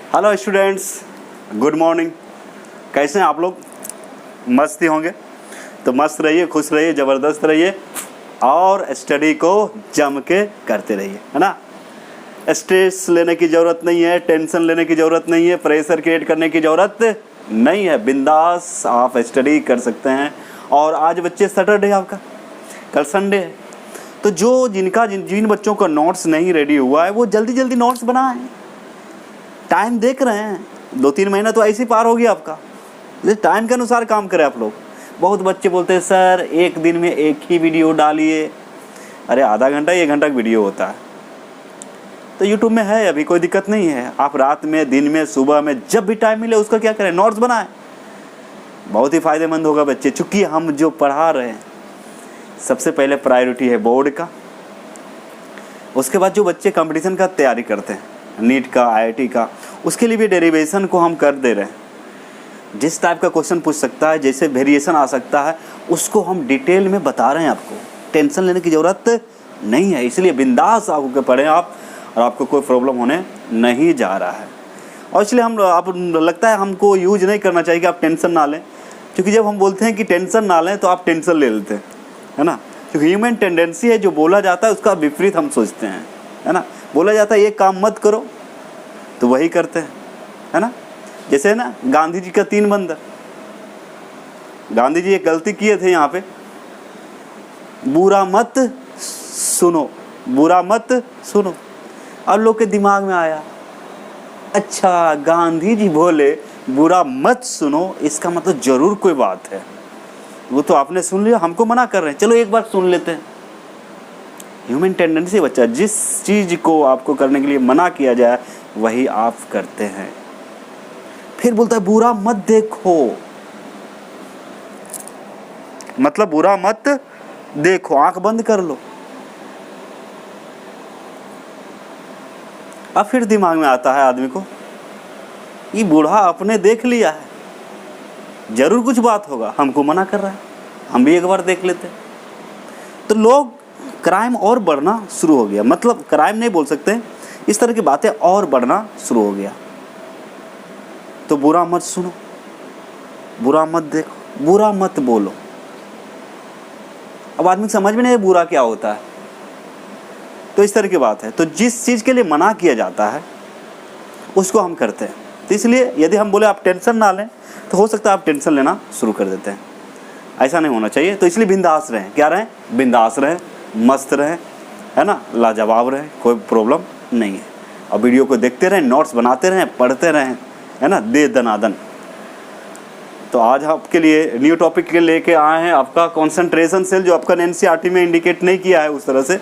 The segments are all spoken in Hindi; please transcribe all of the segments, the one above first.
Hello students, good morning. कैसे हैं आप लोग? मस्त ही होंगे। तो मस्त रहिए, खुश रहिए, ज़बरदस्त रहिए और स्टडी को जम के करते रहिए, है ना। स्ट्रेस लेने की ज़रूरत नहीं है, टेंशन लेने की ज़रूरत नहीं है, प्रेशर क्रिएट करने की ज़रूरत नहीं है। बिंदास आप स्टडी कर सकते हैं। और आज बच्चे सैटरडे आपका, कल संडे है। तो जिन बच्चों का नोट्स नहीं रेडी हुआ है वो जल्दी जल्दी नोट्स बनाएं। टाइम देख रहे हैं, 2-3 महीना तो ऐसे ही पार हो गया आपका। टाइम के अनुसार काम करें आप लोग। बहुत बच्चे बोलते हैं सर एक दिन में एक ही वीडियो डालिए। अरे आधा घंटा 1 घंटा का वीडियो होता है तो यूट्यूब में है, अभी कोई दिक्कत नहीं है। आप रात में, दिन में, सुबह में, जब भी टाइम मिले उसका क्या करें, नोट्स बनाएं। बहुत ही फ़ायदेमंद होगा बच्चे। चूँकि हम जो पढ़ा रहे हैं सबसे पहले प्रायोरिटी है बोर्ड का। उसके बाद जो बच्चे कंपटीशन का तैयारी करते हैं, नीट का, IIT का, उसके लिए भी डेरिवेशन को हम कर दे रहे हैं। जिस टाइप का क्वेश्चन पूछ सकता है, जैसे वेरिएशन आ सकता है, उसको हम डिटेल में बता रहे हैं आपको। टेंशन लेने की ज़रूरत नहीं है। इसलिए बिंदास आगे पढ़ें आप, और आपको कोई प्रॉब्लम होने नहीं जा रहा है। और इसलिए आप लगता है हमको यूज नहीं करना चाहिए कि आप टेंशन ना लें, क्योंकि जब हम बोलते हैं कि टेंशन ना लें तो आप टेंशन ले लेते हैं, है ना। क्योंकि ह्यूमन टेंडेंसी है, जो बोला जाता है उसका विपरीत हम सोचते हैं, है ना। बोला जाता है ये काम मत करो तो वही करते हैं, है ना। जैसे है ना गांधी जी का 3 बंदर। गांधी जी एक गलती किए थे यहाँ पे, बुरा मत सुनो, बुरा मत सुनो। अब लोग के दिमाग में आया, अच्छा गांधी जी बोले बुरा मत सुनो, इसका मतलब जरूर कोई बात है। वो तो आपने सुन लिया, हमको मना कर रहे हैं, चलो एक बार सुन लेते हैं। ह्यूमन टेंडेंसी बच्चा, जिस चीज़ को आपको करने के लिए मना किया जाए वही आप करते हैं। फिर बोलता है बुरा मत देखो, मतलब बुरा मत देखो, आंख बंद कर लो। अब फिर दिमाग में आता है आदमी को, ये बूढ़ा अपने देख लिया है, जरूर कुछ बात होगा, हमको मना कर रहा है, हम भी एक बार देख लेते। तो लोग क्राइम और बढ़ना शुरू हो गया। मतलब क्राइम नहीं बोल सकते, इस तरह की बातें और बढ़ना शुरू हो गया। तो बुरा मत सुनो, बुरा मत देखो, बुरा मत बोलो। अब आदमी समझ में नहीं है बुरा क्या होता है। तो इस तरह की बात है। तो जिस चीज़ के लिए मना किया जाता है उसको हम करते हैं। तो इसलिए यदि हम बोले आप टेंशन ना लें, तो हो सकता है आप टेंशन लेना शुरू कर देते हैं। ऐसा नहीं होना चाहिए। तो इसलिए बिंदास रहें। क्या रहें? बिंदास रहें, मस्त रहें, है ना, लाजवाब रहें, कोई प्रॉब्लम नहीं है। और वीडियो को देखते रहें, नोट्स बनाते रहें, पढ़ते रहें, है ना, दे दनादन। तो आज आपके लिए न्यू टॉपिक के लेके आए हैं आपका कॉन्सेंट्रेशन सेल, जो आपका NCERT में इंडिकेट नहीं किया है उस तरह से,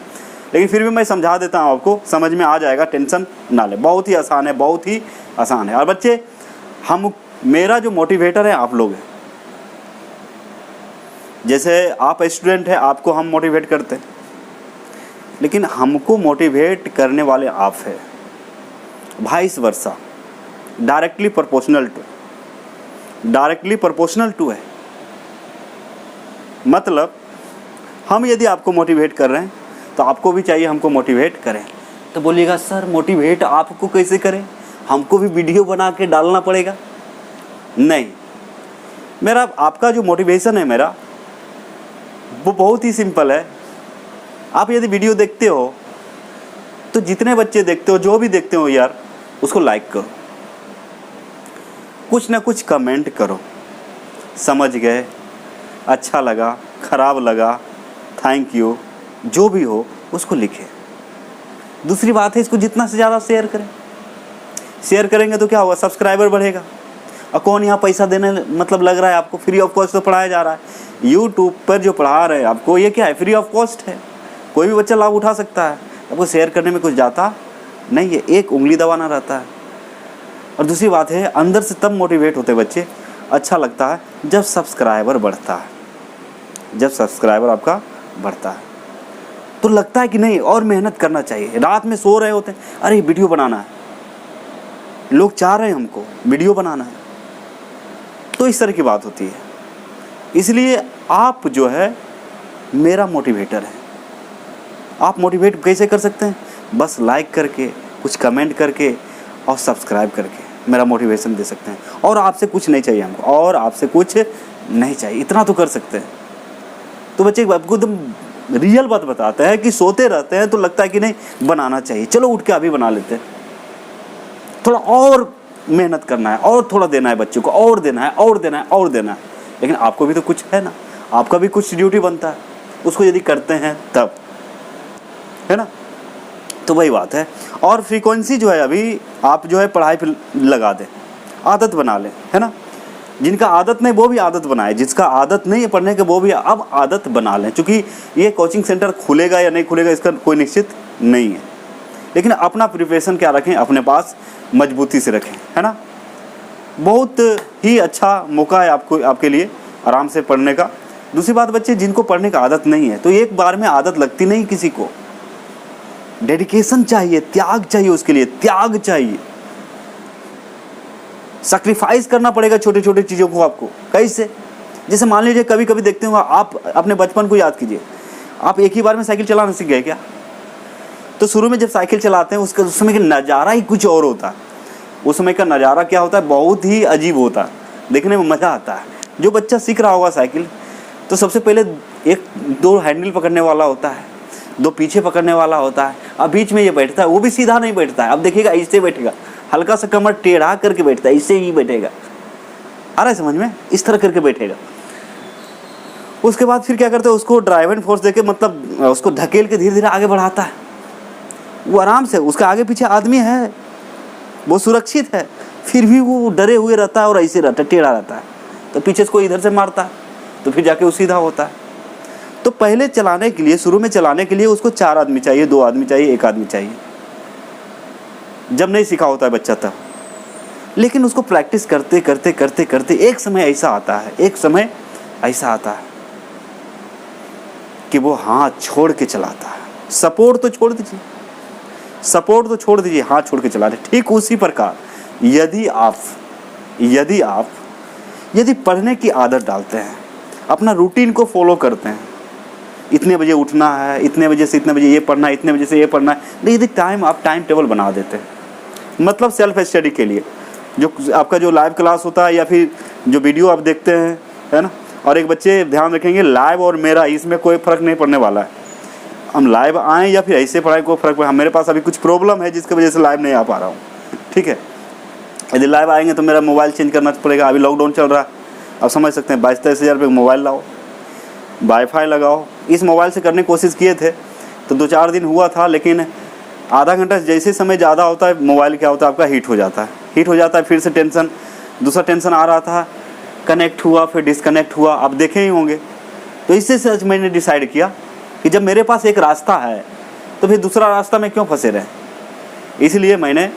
लेकिन फिर भी मैं समझा देता हूँ, आपको समझ में आ जाएगा, टेंशन ना ले। बहुत ही आसान है, बहुत ही आसान है। और बच्चे, मेरा जो मोटिवेटर है आप लोग हैं। जैसे आप स्टूडेंट हैं, आपको हम मोटिवेट करते हैं, लेकिन हमको मोटिवेट करने वाले आप हैं। Vice versa, directly proportional to है। मतलब हम यदि आपको मोटिवेट कर रहे हैं तो आपको भी चाहिए हमको मोटिवेट करें। तो बोलिएगा सर मोटिवेट आपको कैसे करें, हमको भी वीडियो बना के डालना पड़ेगा? नहीं, मेरा आपका जो मोटिवेशन है मेरा, वो बहुत ही सिंपल है। आप यदि वीडियो देखते हो तो जितने बच्चे देखते हो, जो भी देखते हो यार, उसको लाइक करो, कुछ ना कुछ कमेंट करो, समझ गए, अच्छा लगा, ख़राब लगा, थैंक यू, जो भी हो उसको लिखें। दूसरी बात है, इसको जितना से ज़्यादा शेयर करें। शेयर करेंगे तो क्या होगा, सब्सक्राइबर बढ़ेगा। और कौन यहाँ पैसा देने मतलब लग रहा है आपको? फ्री ऑफ कॉस्ट तो पढ़ाया जा रहा है। यूट्यूब पर जो पढ़ा रहे हैं आपको, ये क्या है, फ्री ऑफ कॉस्ट है। कोई भी बच्चा लाभ उठा सकता है। आपको शेयर करने में कुछ जाता नहीं है, एक उंगली दबाना रहता है। और दूसरी बात है, अंदर से तब मोटिवेट होते बच्चे, अच्छा लगता है जब सब्सक्राइबर बढ़ता है। जब सब्सक्राइबर आपका बढ़ता है तो लगता है कि नहीं और मेहनत करना चाहिए। रात में सो रहे होते हैं, अरे वीडियो बनाना है, लोग चाह रहे हैं हमको वीडियो बनाना है। तो इस तरह की बात होती है। इसलिए आप जो है मेरा मोटिवेटर है। आप मोटिवेट कैसे कर सकते हैं? बस लाइक करके, कुछ कमेंट करके और सब्सक्राइब करके। मेरा मोटिवेशन दे सकते हैं। और आपसे कुछ नहीं चाहिए हमको, और आपसे कुछ नहीं चाहिए, इतना तो कर सकते हैं। तो बच्चे आपको एकदम रियल बात बताते हैं कि सोते रहते हैं तो लगता है कि नहीं बनाना चाहिए, चलो उठ के अभी बना लेते हैं। थोड़ा और मेहनत करना है, और थोड़ा देना है बच्चों को, और देना है, और देना है, और देना है। लेकिन आपको भी तो कुछ है ना, आपका भी कुछ ड्यूटी बनता है, उसको यदि करते हैं तब, है ना। तो वही बात है। और फ्रीक्वेंसी जो है अभी आप जो है पढ़ाई पे लगा दें, आदत बना लें, है ना। जिनका आदत नहीं वो भी आदत बनाए, जिसका आदत नहीं है पढ़ने के वो भी अब आदत बना लें। क्योंकि ये कोचिंग सेंटर खुलेगा या नहीं खुलेगा इसका कोई निश्चित नहीं है, लेकिन अपना प्रिपरेशन क्या रखें, अपने पास मजबूती से रखें, है ना। बहुत ही अच्छा मौका है आपको, आपके लिए आराम से पढ़ने का। दूसरी बात बच्चे, जिनको पढ़ने का आदत नहीं है तो एक बार में आदत लगती नहीं किसी को, डेडिकेशन चाहिए, त्याग चाहिए, उसके लिए त्याग चाहिए, सैक्रिफाइस करना पड़ेगा छोटे छोटे चीज़ों को आपको। कैसे? जैसे मान लीजिए कभी कभी देखते होंगे आप, अपने बचपन को याद कीजिए, आप एक ही बार में साइकिल चलाना सीख गए क्या? तो शुरू में जब साइकिल चलाते हैं उसका उस समय का नज़ारा ही कुछ और होता है। उस समय का नज़ारा क्या होता है, बहुत ही अजीब होता है, देखने में मज़ा आता है। जो बच्चा सीख रहा होगा साइकिल तो सबसे पहले एक दो हैंडल पकड़ने वाला होता है, दो पीछे पकड़ने वाला होता है, अब बीच में ये बैठता है, वो भी सीधा नहीं बैठता है। अब देखिएगा ऐसे बैठेगा, हल्का सा कमर टेढ़ा करके बैठता है, इससे ही बैठेगा, आ रहा है समझ में, इस तरह करके बैठेगा। उसके बाद फिर क्या करते हैं, उसको ड्राइविंग फोर्स देके मतलब उसको ढकेल के धीरे धीरे आगे बढ़ाता है। वो आराम से, उसका आगे पीछे आदमी है, वो सुरक्षित है, फिर भी वो डरे हुए रहता है और ऐसे रहता है, टेढ़ा रहता है। तो पीछे से कोई इधर से मारता है तो फिर जाके वो सीधा होता है। तो पहले चलाने के लिए, शुरू में चलाने के लिए उसको 4 आदमी चाहिए, 2 आदमी चाहिए, 1 आदमी चाहिए, जब नहीं सीखा होता है बच्चा तब। लेकिन उसको प्रैक्टिस करते करते करते करते एक समय ऐसा आता है, एक समय ऐसा आता है कि वो हाथ छोड़ के चलाता है। सपोर्ट तो छोड़ दीजिए, सपोर्ट तो छोड़ दीजिए, हाथ छोड़ के चला रहे। ठीक उसी प्रकार यदि पढ़ने की आदत डालते हैं, अपना रूटीन को फॉलो करते हैं, इतने बजे उठना है, इतने बजे से इतने बजे ये पढ़ना है, इतने बजे से ये पढ़ना है, यदि आप टाइम टेबल बना देते हैं, मतलब सेल्फ स्टडी के लिए जो आपका जो लाइव क्लास होता है या फिर जो वीडियो आप देखते हैं, है ना। और एक बच्चे ध्यान रखेंगे, लाइव और मेरा इसमें कोई फ़र्क नहीं पड़ने वाला है। हम लाइव आएँ या फिर ऐसे पढ़ाई कोई फ़र्क, मेरे पास अभी कुछ प्रॉब्लम है जिसकी वजह से लाइव नहीं आ पा रहा हूँ, ठीक है। यदि लाइव आएंगे तो मेरा मोबाइल चेंज करना पड़ेगा, अभी लॉकडाउन चल रहा है, आप समझ सकते हैं। 22-23 हज़ार रुपये मोबाइल लाओ, वाईफाई लगाओ। इस मोबाइल से करने की कोशिश किए थे तो 2-4 दिन हुआ था, लेकिन आधा घंटा जैसे समय ज़्यादा होता है मोबाइल क्या होता है आपका हीट हो जाता है, फिर से टेंशन, दूसरा टेंशन आ रहा था, कनेक्ट हुआ फिर डिसकनेक्ट हुआ, आप देखे ही होंगे। तो इससे सच मैंने डिसाइड किया कि जब मेरे पास एक रास्ता है तो फिर दूसरा रास्ता में क्यों फंसे रहे। इसलिए मैंने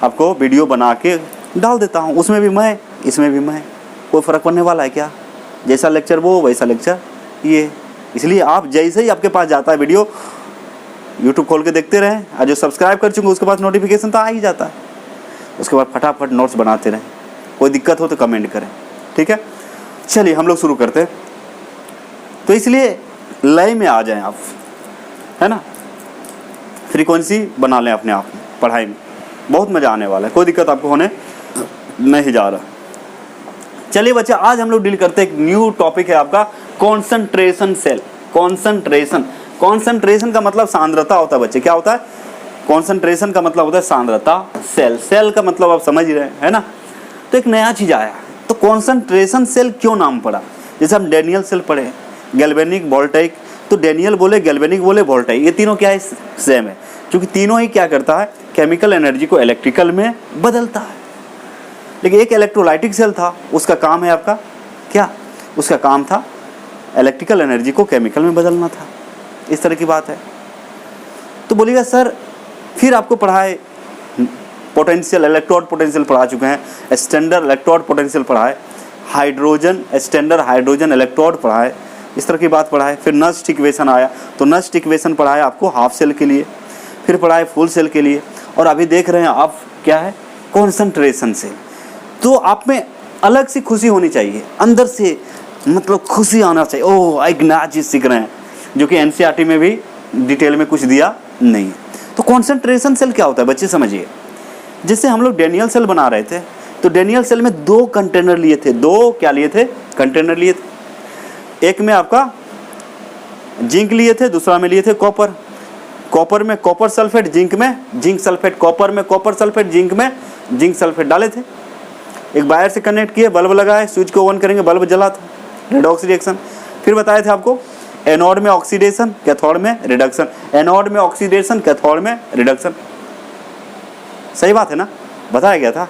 आपको वीडियो बना के डाल देता हूँ, उसमें भी मैं, इसमें भी मैं, कोई फ़र्क पड़ने वाला है क्या? जैसा लेक्चर वो वैसा लेक्चर ये। इसलिए आप जैसे ही आपके पास जाता है वीडियो, यूट्यूब खोल के देखते रहें, और जो सब्सक्राइब कर चुके उसके पास नोटिफिकेशन तो आ ही जाता है, उसके बाद फटाफट नोट्स बनाते रहें। कोई दिक्कत हो तो कमेंट करें, ठीक है। चलिए हम लोग शुरू करते हैं। तो इसलिए लय में आ जाएं आप, है ना, फ्रीक्वेंसी बना लें अपने आप में, पढ़ाई में बहुत मज़ा आने वाला है, कोई दिक्कत आपको होने नहीं जा रहा। चलिए बच्चे, आज हम लोग डील करते हैं, एक न्यू टॉपिक है आपका कॉन्सेंट्रेशन सेल। कॉन्सेंट्रेशन का मतलब सांद्रता होता है बच्चे, क्या होता है? कॉन्सेंट्रेशन का मतलब होता है सांद्रता, सेल का मतलब आप समझ ही रहे हैं, है ना। तो एक नया चीज़ आया, तो कॉन्सेंट्रेशन सेल क्यों नाम पड़ा? जैसे हम डैनियल सेल पढ़े, गैल्वेनिक, वोल्टाइक, तो डैनियल बोले, गैल्वेनिक बोले, वोल्टाइक, ये तीनों क्या है? सेम है, क्योंकि तीनों ही क्या करता है? केमिकल एनर्जी को इलेक्ट्रिकल में बदलता है। लेकिन एक इलेक्ट्रोलाइटिक सेल था, उसका काम है आपका क्या? उसका काम था इलेक्ट्रिकल एनर्जी को केमिकल में बदलना था, इस तरह की बात है। तो बोलिएगा सर फिर आपको पढ़ाए पोटेंशियल, इलेक्ट्रोड पोटेंशियल पढ़ा चुके हैं, स्टैंडर्ड इलेक्ट्रोड पोटेंशियल पढ़ाए, हाइड्रोजन स्टैंडर्ड हाइड्रोजन इलेक्ट्रोड पढ़ाए, इस तरह की बात पढ़ाए। फिर नस्ट इक्वेशन आया, तो नस्ट इक्वेशन पढ़ाए आपको हाफ सेल के लिए, फिर पढ़ाए फुल सेल के लिए, और अभी देख रहे हैं आप क्या है? Concentration cell. तो आप में अलग सी खुशी होनी चाहिए, अंदर से मतलब खुशी आना चाहिए, ओह एक नया चीज़ सीख रहे हैं, जो कि एनसीईआरटी में भी डिटेल में कुछ दिया नहीं है। तो कॉन्सेंट्रेशन सेल क्या होता है बच्चे समझिए। जैसे हम लोग डैनियल सेल बना रहे थे, तो डैनियल सेल में 2 कंटेनर लिए थे, 2 क्या लिए थे, कंटेनर लिए थे। एक में आपका जिंक लिए थे, दूसरा में लिए थे कॉपर। कॉपर में कॉपर सल्फेट, जिंक में जिंक सल्फेट, कॉपर में कॉपर सल्फेट, जिंक में जिंक सल्फेट डाले थे। एक वायर से कनेक्ट किए, बल्ब लगाए, स्विच को ऑन करेंगे, बल्ब जला था, रेडॉक्स रिएक्शन। फिर बताए थे आपको एनोड में ऑक्सीडेशन, कैथोड में रिडक्शन, एनोड में ऑक्सीडेशन, कैथोड में रिडक्शन। सही बात है ना, बताया गया था,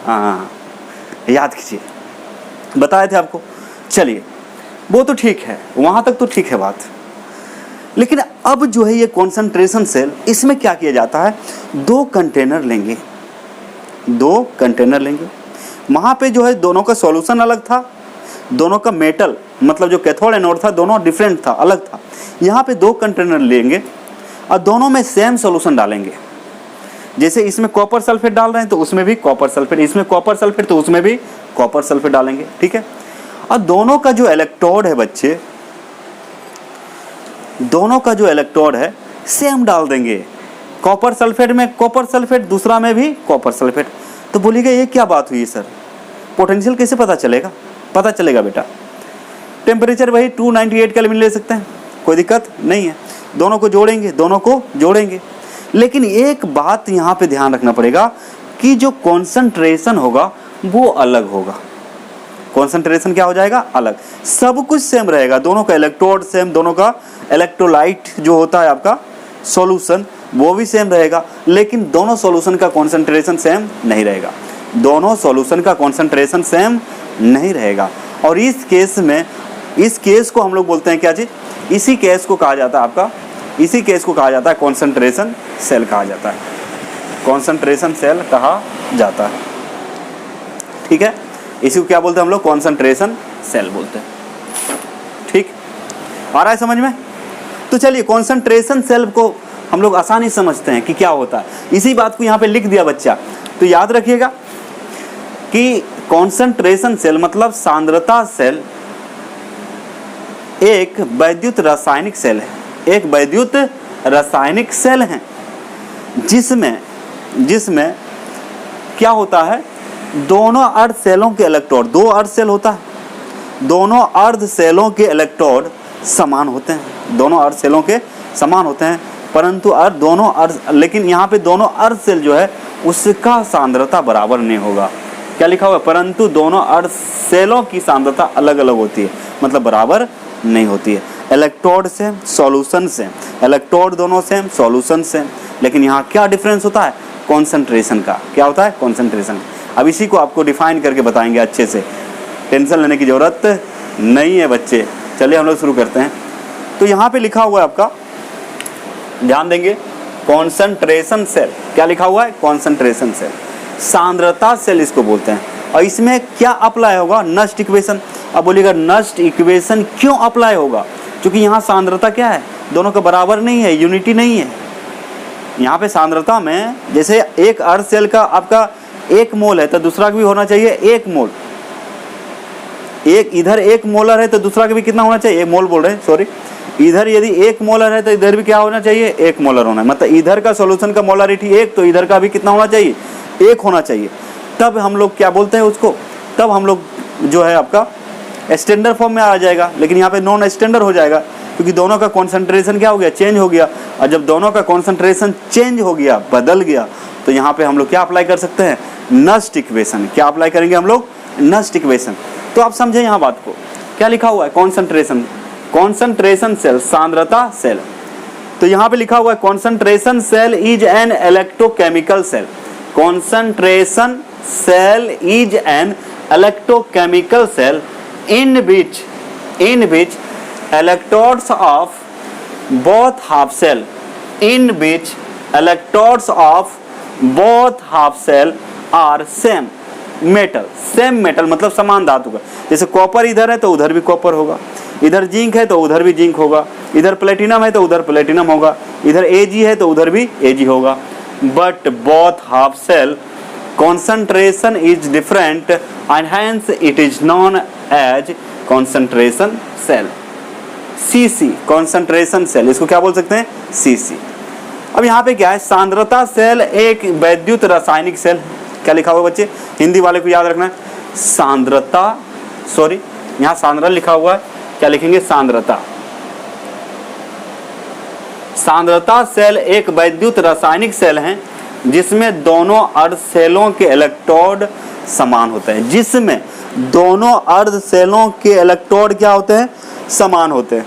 हाँ याद कीजिए, बताए थे आपको। चलिए वो तो ठीक है, वहाँ तक तो ठीक है बात। लेकिन अब जो है ये कॉन्सेंट्रेशन सेल, इसमें क्या किया जाता है, 2 कंटेनर लेंगे, 2 कंटेनर लेंगे। वहाँ पे जो है दोनों का सॉल्यूशन अलग था, दोनों का मेटल मतलब जो कैथोड एनोड था दोनों डिफरेंट था, अलग था। यहाँ पे 2 कंटेनर लेंगे और दोनों में सेम सॉल्यूशन डालेंगे। जैसे इसमें कॉपर सल्फेट डाल रहे हैं तो उसमें भी कॉपर सल्फेट, इसमें कॉपर सल्फेट तो उसमें भी कॉपर सल्फेट डालेंगे, ठीक है। और दोनों का जो इलेक्ट्रोड है बच्चे, दोनों का जो इलेक्ट्रोड है सेम डाल देंगे। कॉपर सल्फेट में कॉपर सल्फेट, दूसरा में भी कॉपर सल्फेट। तो बोलिएगा ये क्या बात हुई सर, पोटेंशियल कैसे पता चलेगा? पता चलेगा बेटा, टेम्परेचर वही 298 केल्विन ले सकते हैं, कोई दिक्कत नहीं है। दोनों को जोड़ेंगे, दोनों को जोड़ेंगे। लेकिन एक बात यहाँ पे ध्यान रखना पड़ेगा कि जो कॉन्सेंट्रेशन होगा वो अलग होगा। कॉन्सेंट्रेशन क्या हो जाएगा, अलग। सब कुछ सेम रहेगा, दोनों का इलेक्ट्रोड सेम, दोनों का इलेक्ट्रोलाइट जो होता है आपका सॉल्यूशन वो भी सेम रहेगा, लेकिन दोनों सॉल्यूशन का कॉन्सेंट्रेशन सेम नहीं रहेगा। दोनों सॉल्यूशन का कॉन्सेंट्रेशन सेम नहीं रहेगा। और इस केस में, इस केस को हम लोग बोलते हैं क्या चीज, इसी केस को कहा जाता है आपका, इसी केस को कहा जाता है कॉन्सेंट्रेशन सेल कहा जाता है, कॉन्सेंट्रेशन सेल कहा जाता है, ठीक है। इसी को क्या बोलते हैं हम लोग, कॉन्सेंट्रेशन सेल बोलते हैं, ठीक। आ रहा है समझ में? तो चलिए कॉन्सेंट्रेशन सेल को हम लोग आसानी समझते हैं कि क्या होता है। इसी बात को यहाँ पे लिख दिया बच्चा, तो याद रखिएगा कि कॉन्सेंट्रेशन सेल मतलब सांद्रता सेल एक वैद्युत रासायनिक सेल है, एक वैद्युत रासायनिक सेल है जिसमें क्या होता है, दोनों अर्ध सेलों के इलेक्ट्रोड, 2 अर्ध सेल होता है, दोनों अर्ध सेलों के इलेक्ट्रोड समान होते हैं, दोनों अर्ध सेलों के समान होते हैं, परंतु दोनों अर्ध, लेकिन यहाँ पे दोनों अर्ध सेल जो है उसका सांद्रता बराबर नहीं होगा। क्या लिखा हुआ है, परंतु दोनों अर्ध सेलों की सांद्रता अलग अलग होती है, मतलब बराबर नहीं होती है। Electrode same, solution same, electrode दोनों सेम, सॉल्यूशन सेम, लेकिन यहाँ क्या डिफरेंस होता है, कॉन्सेंट्रेशन का। क्या होता है, कॉन्सेंट्रेशन। अब इसी को आपको डिफाइन करके बताएंगे अच्छे से, टेंशन लेने की जरूरत नहीं है बच्चे। चलिए हम लोग शुरू करते हैं। तो यहाँ पे लिखा हुआ है आपका, ध्यान देंगे, कॉन्सेंट्रेशन सेल। क्या लिखा हुआ है, कॉन्सेंट्रेशन सेल, सांद्रता सेल इसको बोलते हैं। और इसमें क्या अप्लाई होगा, नस्ट इक्वेशन। अब बोलिएगा नस्ट इक्वेशन क्यों अप्लाई होगा, क्योंकि यहाँ सांद्रता क्या है, दोनों का बराबर नहीं है, यूनिटी नहीं है। यहाँ पे सांद्रता में जैसे एक अर्ध सेल का आपका 1 मोल है तो दूसरा का भी होना चाहिए 1 मोल, एक इधर 1 मोलर है तो दूसरा का भी कितना होना चाहिए, 1 मोल बोल रहे हैं, सॉरी। इधर यदि 1 मोलर है तो इधर भी क्या होना चाहिए, 1 मोलर होना है। मतलब इधर का सॉल्यूशन का मोलरिटी 1 तो इधर का भी कितना होना चाहिए, 1 होना चाहिए। तब हम लोग क्या बोलते हैं उसको, तब हम लोग जो है आपका स्टैंडर्ड फॉर्म में आ जाएगा। लेकिन यहाँ पे नॉन स्टैंडर्ड हो जाएगा, क्योंकि दोनों का कॉन्सेंट्रेशन क्या हो गया, चेंज हो गया। और जब दोनों का कॉन्सेंट्रेशन चेंज हो गया, बदल गया, तो यहाँ पे हम लोग क्या अप्लाई कर सकते हैं, नस्ट इक्वेशन। क्या अप्लाई करेंगे हम लोग, नस्ट इक्वेशन। तो आप समझे यहाँ बात को, क्या लिखा हुआ है, कॉन्सेंट्रेशन, कॉन्सेंट्रेशन सेल, सांद्रता सेल। तो यहाँ पे लिखा हुआ है concentration cell is an electrochemical cell, concentration cell is an electrochemical cell in which electrodes of both half cell, in which electrodes of both half cell are same metal, same metal मतलब समान धातु का। जैसे कॉपर इधर है तो उधर भी कॉपर होगा, इधर जिंक है तो उधर भी जिंक होगा, इधर प्लेटिनम है तो उधर प्लेटिनम होगा, इधर Ag है तो उधर भी Ag होगा। But both half cell concentration is different and hence it is known as concentration cell, CC, concentration cell, इसको क्या बोल सकते हैं, CC। अब यहाँ पे क्या है, सांद्रता सेल एक वैद्युत रासायनिक सेल, क्या लिखा हुआ बच्चे, हिंदी वाले को याद रखना है, सांद्रता, सॉरी यहाँ सांद्रता लिखा हुआ है, क्या लिखेंगे, सांद्रता। सांद्रता सेल एक वैद्युत रासायनिक सेल है जिसमें दोनों अर्ध सेलों के इलेक्ट्रोड समान होते हैं, जिसमें दोनों अर्ध सेलों के इलेक्ट्रोड क्या होते हैं, समान होते हैं,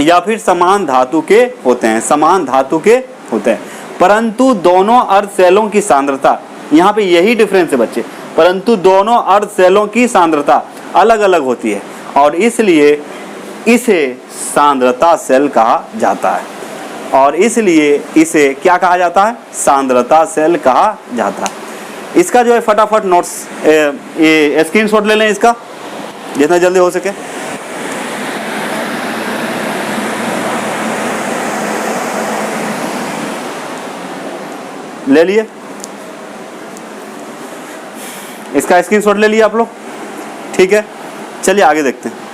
या फिर समान धातु के होते हैं, समान धातु के होते हैं, परंतु दोनों अर्ध सेलों की सांद्रता, यहाँ पे यही डिफरेंस है बच्चे, परंतु दोनों अर्ध सेलों की सांद्रता अलग अलग होती है और इसलिए इसे सांद्रता सेल कहा जाता है, और इसलिए इसे क्या कहा जाता है, सांद्रता सेल कहा जाता है। इसका जो है फटाफट नोट्स ये स्क्रीनशॉट ले लें इसका, जितना जल्दी हो सके। ले लिए, इसका स्क्रीनशॉट ले लिया आप लोग, ठीक है। चलिए आगे देखते हैं।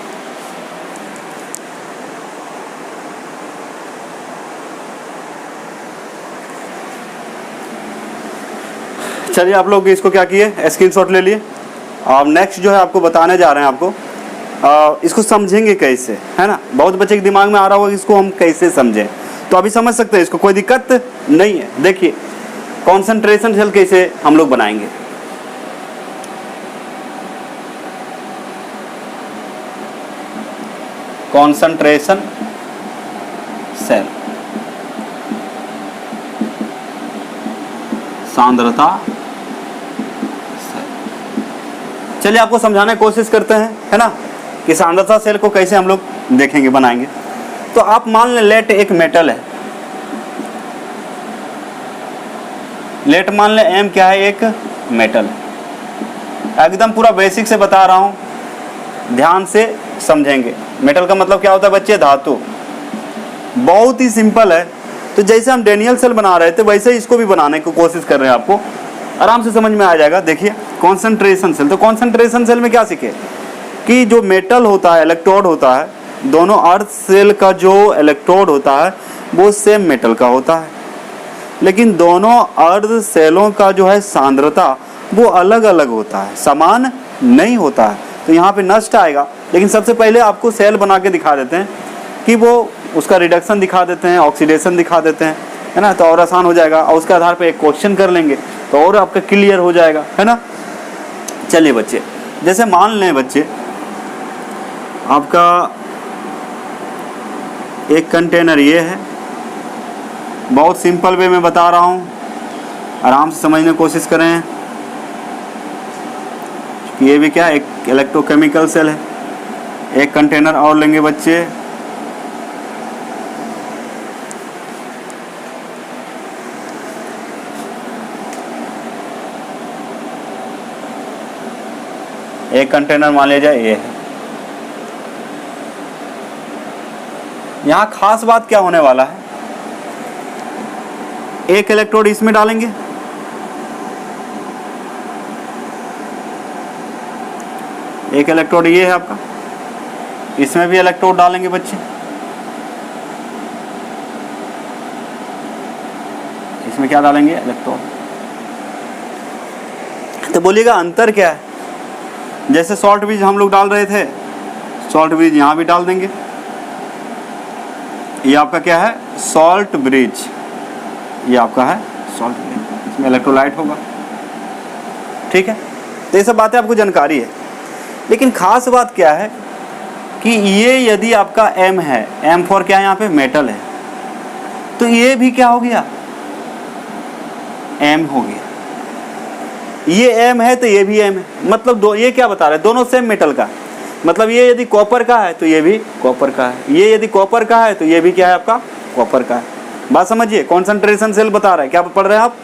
चलिए आप लोग इसको क्या किए, स्क्रीनशॉट ले लिए। अब नेक्स्ट जो है आपको बताने जा रहे हैं, आपको इसको समझेंगे कैसे, है ना। बहुत बच्चे के दिमाग में आ रहा होगा कि इसको हम कैसे समझें, तो अभी समझ सकते हैं, इसको कोई दिक्कत नहीं है। देखिए कॉन्सेंट्रेशन सेल कैसे हम लोग बनाएंगे। कॉन्सेंट्रेशन सेल, सांद्रता सेल। चलिए आपको समझाने की कोशिश करते हैं, है ना, कि सांद्रता सेल को कैसे हम लोग देखेंगे, बनाएंगे। तो आप मान लें लेट एक मेटल है, लेट मान लें एम क्या है, एक मेटल। एकदम पूरा बेसिक से बता रहा हूं, ध्यान से समझेंगे। मेटल का मतलब क्या होता है बच्चे, धातु। बहुत ही सिंपल है। तो जैसे हम डेनियल सेल बना रहे थे वैसे ही इसको भी बनाने की कोशिश कर रहे हैं, आपको आराम से समझ में आ जाएगा। देखिए कॉन्सेंट्रेशन सेल, तो कॉन्सेंट्रेशन सेल में क्या सीखे कि जो मेटल होता है, इलेक्ट्रोड होता है, दोनों अर्ध सेल का जो इलेक्ट्रोड होता है वो सेम मेटल का होता है, लेकिन दोनों अर्ध सेलों का जो है सांद्रता वो अलग अलग होता है, समान नहीं होता है। तो यहाँ पे नष्ट आएगा। लेकिन सबसे पहले आपको सेल बना के दिखा देते हैं कि वो उसका रिडक्शन दिखा देते हैं, ऑक्सीडेशन दिखा देते हैं, है ना, तो और आसान हो जाएगा। और उसके आधार पे एक क्वेश्चन कर लेंगे तो और आपका क्लियर हो जाएगा, है ना। चलिए बच्चे, जैसे मान लें बच्चे आपका एक कंटेनर ये है, बहुत सिंपल वे में बता रहा हूँ, आराम से समझने की कोशिश करें। ये भी क्या, एक इलेक्ट्रोकेमिकल सेल है। एक कंटेनर और लेंगे बच्चे, एक कंटेनर मान लिया जाए ये है। यहाँ खास बात क्या होने वाला है, एक इलेक्ट्रोड इसमें डालेंगे, एक इलेक्ट्रोड ये है आपका, इसमें भी इलेक्ट्रोड डालेंगे बच्चे, इसमें क्या डालेंगे, इलेक्ट्रोड। तो बोलिएगा अंतर क्या है। जैसे सॉल्ट ब्रिज हम लोग डाल रहे थे, सॉल्ट ब्रिज यहाँ भी डाल देंगे। ये आपका क्या है, सॉल्ट ब्रिज, ये आपका है सॉल्ट ब्रिज, इसमें इलेक्ट्रोलाइट होगा, ठीक है। तो ये सब बातें आपको जानकारी है। लेकिन खास बात क्या है कि ये यदि आपका M है, M फॉर क्या है, यहाँ पे मेटल है, तो ये भी क्या हो गया, M हो गया। ये M है तो ये भी M है, मतलब दो, ये क्या बता रहे हैं, दोनों सेम मेटल का। मतलब ये यदि कॉपर का है तो ये भी कॉपर का है, ये यदि कॉपर का है तो ये भी क्या है आपका, कॉपर का है। बात समझिए, कॉन्सेंट्रेशन सेल बता रहा है। क्या पढ़ रहे हैं आप,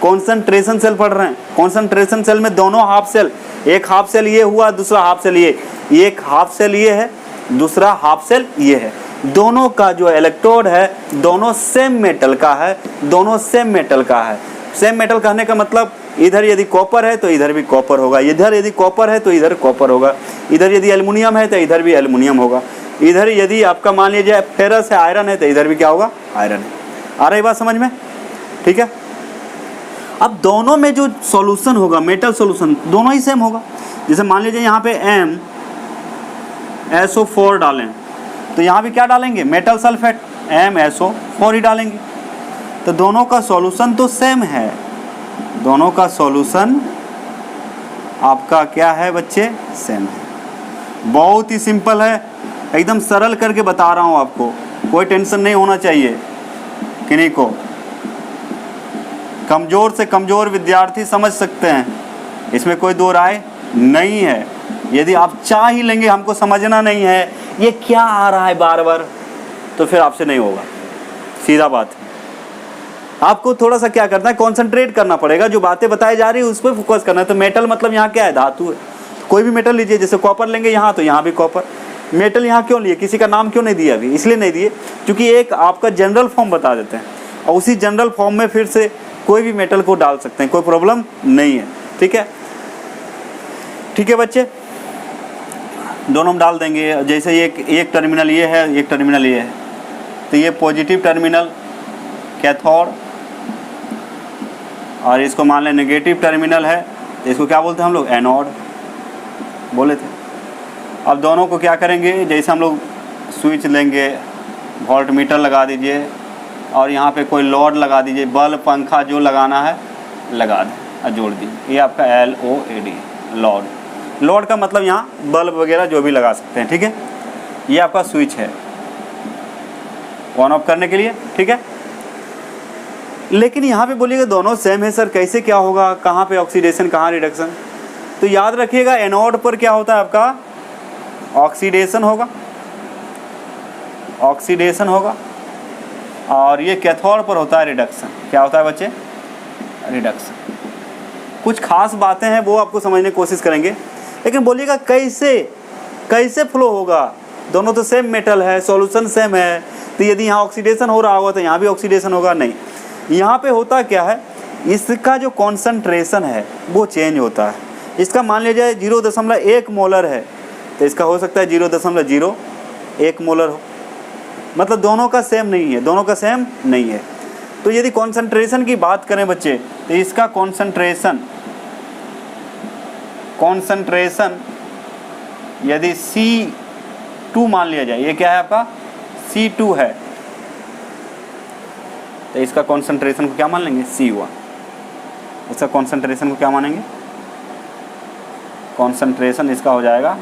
कॉन्सेंट्रेशन सेल पढ़ रहे हैं। कॉन्सेंट्रेशन सेल में दोनों हाफ सेल, एक हाफ सेल ये हुआ, दूसरा हाफ सेल ये, एक हाफ सेल ये है, दूसरा हाफ सेल ये है। दोनों का जो इलेक्ट्रोड है दोनों सेम मेटल का है, दोनों सेम मेटल का है। सेम मेटल कहने का मतलब इधर यदि कॉपर है तो इधर भी कॉपर होगा, इधर यदि कॉपर है तो इधर कॉपर होगा, इधर यदि एल्युमिनियम है तो इधर भी एल्युमिनियम होगा, इधर यदि आपका मान लीजिए फेरस है, आयरन है, तो इधर भी क्या होगा, आयरन है। आ रही बात समझ में, ठीक है। अब दोनों में जो सॉल्यूशन होगा, मेटल सॉल्यूशन, दोनों ही सेम होगा। जैसे मान लीजिए यहाँ पे MsO4 डालें, तो यहाँ भी क्या डालेंगे, मेटल सल्फेट MsO4 ही डालेंगे। तो दोनों का सॉल्यूशन तो सेम है, दोनों का सॉल्यूशन आपका क्या है बच्चे, सेम है। बहुत ही सिंपल है, एकदम सरल करके बता रहा हूँ आपको, कोई टेंशन नहीं होना चाहिए किन्हीं को। कमज़ोर से कमज़ोर विद्यार्थी समझ सकते हैं, इसमें कोई दो राय नहीं है। यदि आप चाह ही लेंगे हमको समझना नहीं है, ये क्या आ रहा है बार बार, तो फिर आपसे नहीं होगा, सीधा बात है। आपको थोड़ा सा क्या करना है, कॉन्सेंट्रेट करना पड़ेगा, जो बातें बताई जा रही है उस पर फोकस करना है। तो मेटल मतलब यहाँ क्या है, धातु है। कोई भी मेटल लीजिए, जैसे कॉपर लेंगे यहाँ, तो यहाँ भी कॉपर। मेटल यहाँ क्यों लिए, किसी का नाम क्यों नहीं दिया अभी, इसलिए नहीं दिए क्योंकि एक आपका जनरल फॉर्म बता देते हैं, और उसी जनरल फॉर्म में फिर से कोई भी मेटल को डाल सकते हैं, कोई प्रॉब्लम नहीं है। ठीक है, ठीक है बच्चे, दोनों हम डाल देंगे। जैसे एक टर्मिनल ये है, एक टर्मिनल ये है, तो ये पॉजिटिव टर्मिनल कैथोड, और इसको मान लें नेगेटिव टर्मिनल है, तो इसको क्या बोलते हैं हम लोग, एनोड बोले थे। अब दोनों को क्या करेंगे, जैसे हम लोग स्विच लेंगे, वोल्ट मीटर लगा दीजिए, और यहाँ पे कोई लोड लगा दीजिए, बल्ब पंखा जो लगाना है लगा दें और जोड़ दीजिए। ये आपका LOAD, लोड। लोड का मतलब यहाँ बल्ब वगैरह जो भी लगा सकते हैं। ठीक है, ये आपका स्विच है ऑन ऑफ करने के लिए। ठीक है, लेकिन यहाँ पे बोलिएगा दोनों सेम है सर, कैसे क्या होगा, कहाँ पे ऑक्सीडेशन कहाँ रिडक्शन। तो याद रखिएगा, एनोड पर क्या होता है आपका, ऑक्सीडेशन होगा, ऑक्सीडेशन होगा, और ये कैथोड पर होता है रिडक्शन। क्या होता है बच्चे, रिडक्शन। कुछ खास बातें हैं वो आपको समझने की कोशिश करेंगे, लेकिन बोलिएगा कैसे कैसे फ्लो होगा, दोनों तो सेम मेटल है, सॉल्यूशन सेम है, तो यदि यहाँ ऑक्सीडेशन हो रहा होगा तो यहाँ भी ऑक्सीडेशन होगा, नहीं। यहाँ पे होता क्या है, इसका जो कॉन्सेंट्रेशन है वो चेंज होता है। इसका मान लीजिए 0.1 मोलर है, तो इसका हो सकता है 0.01 मोलर हो, मतलब दोनों का सेम नहीं है, दोनों का सेम नहीं है। तो यदि कॉन्सेंट्रेशन की बात करें बच्चे, तो इसका कॉन्सेंट्रेशन यदि C2 मान लिया जाए, ये क्या है आपका C2 है, तो इसका कॉन्सेंट्रेशन को क्या मान लेंगे, C1। इसका कॉन्सेंट्रेशन को क्या मानेंगे, कॉन्सेंट्रेशन इसका हो जाएगा,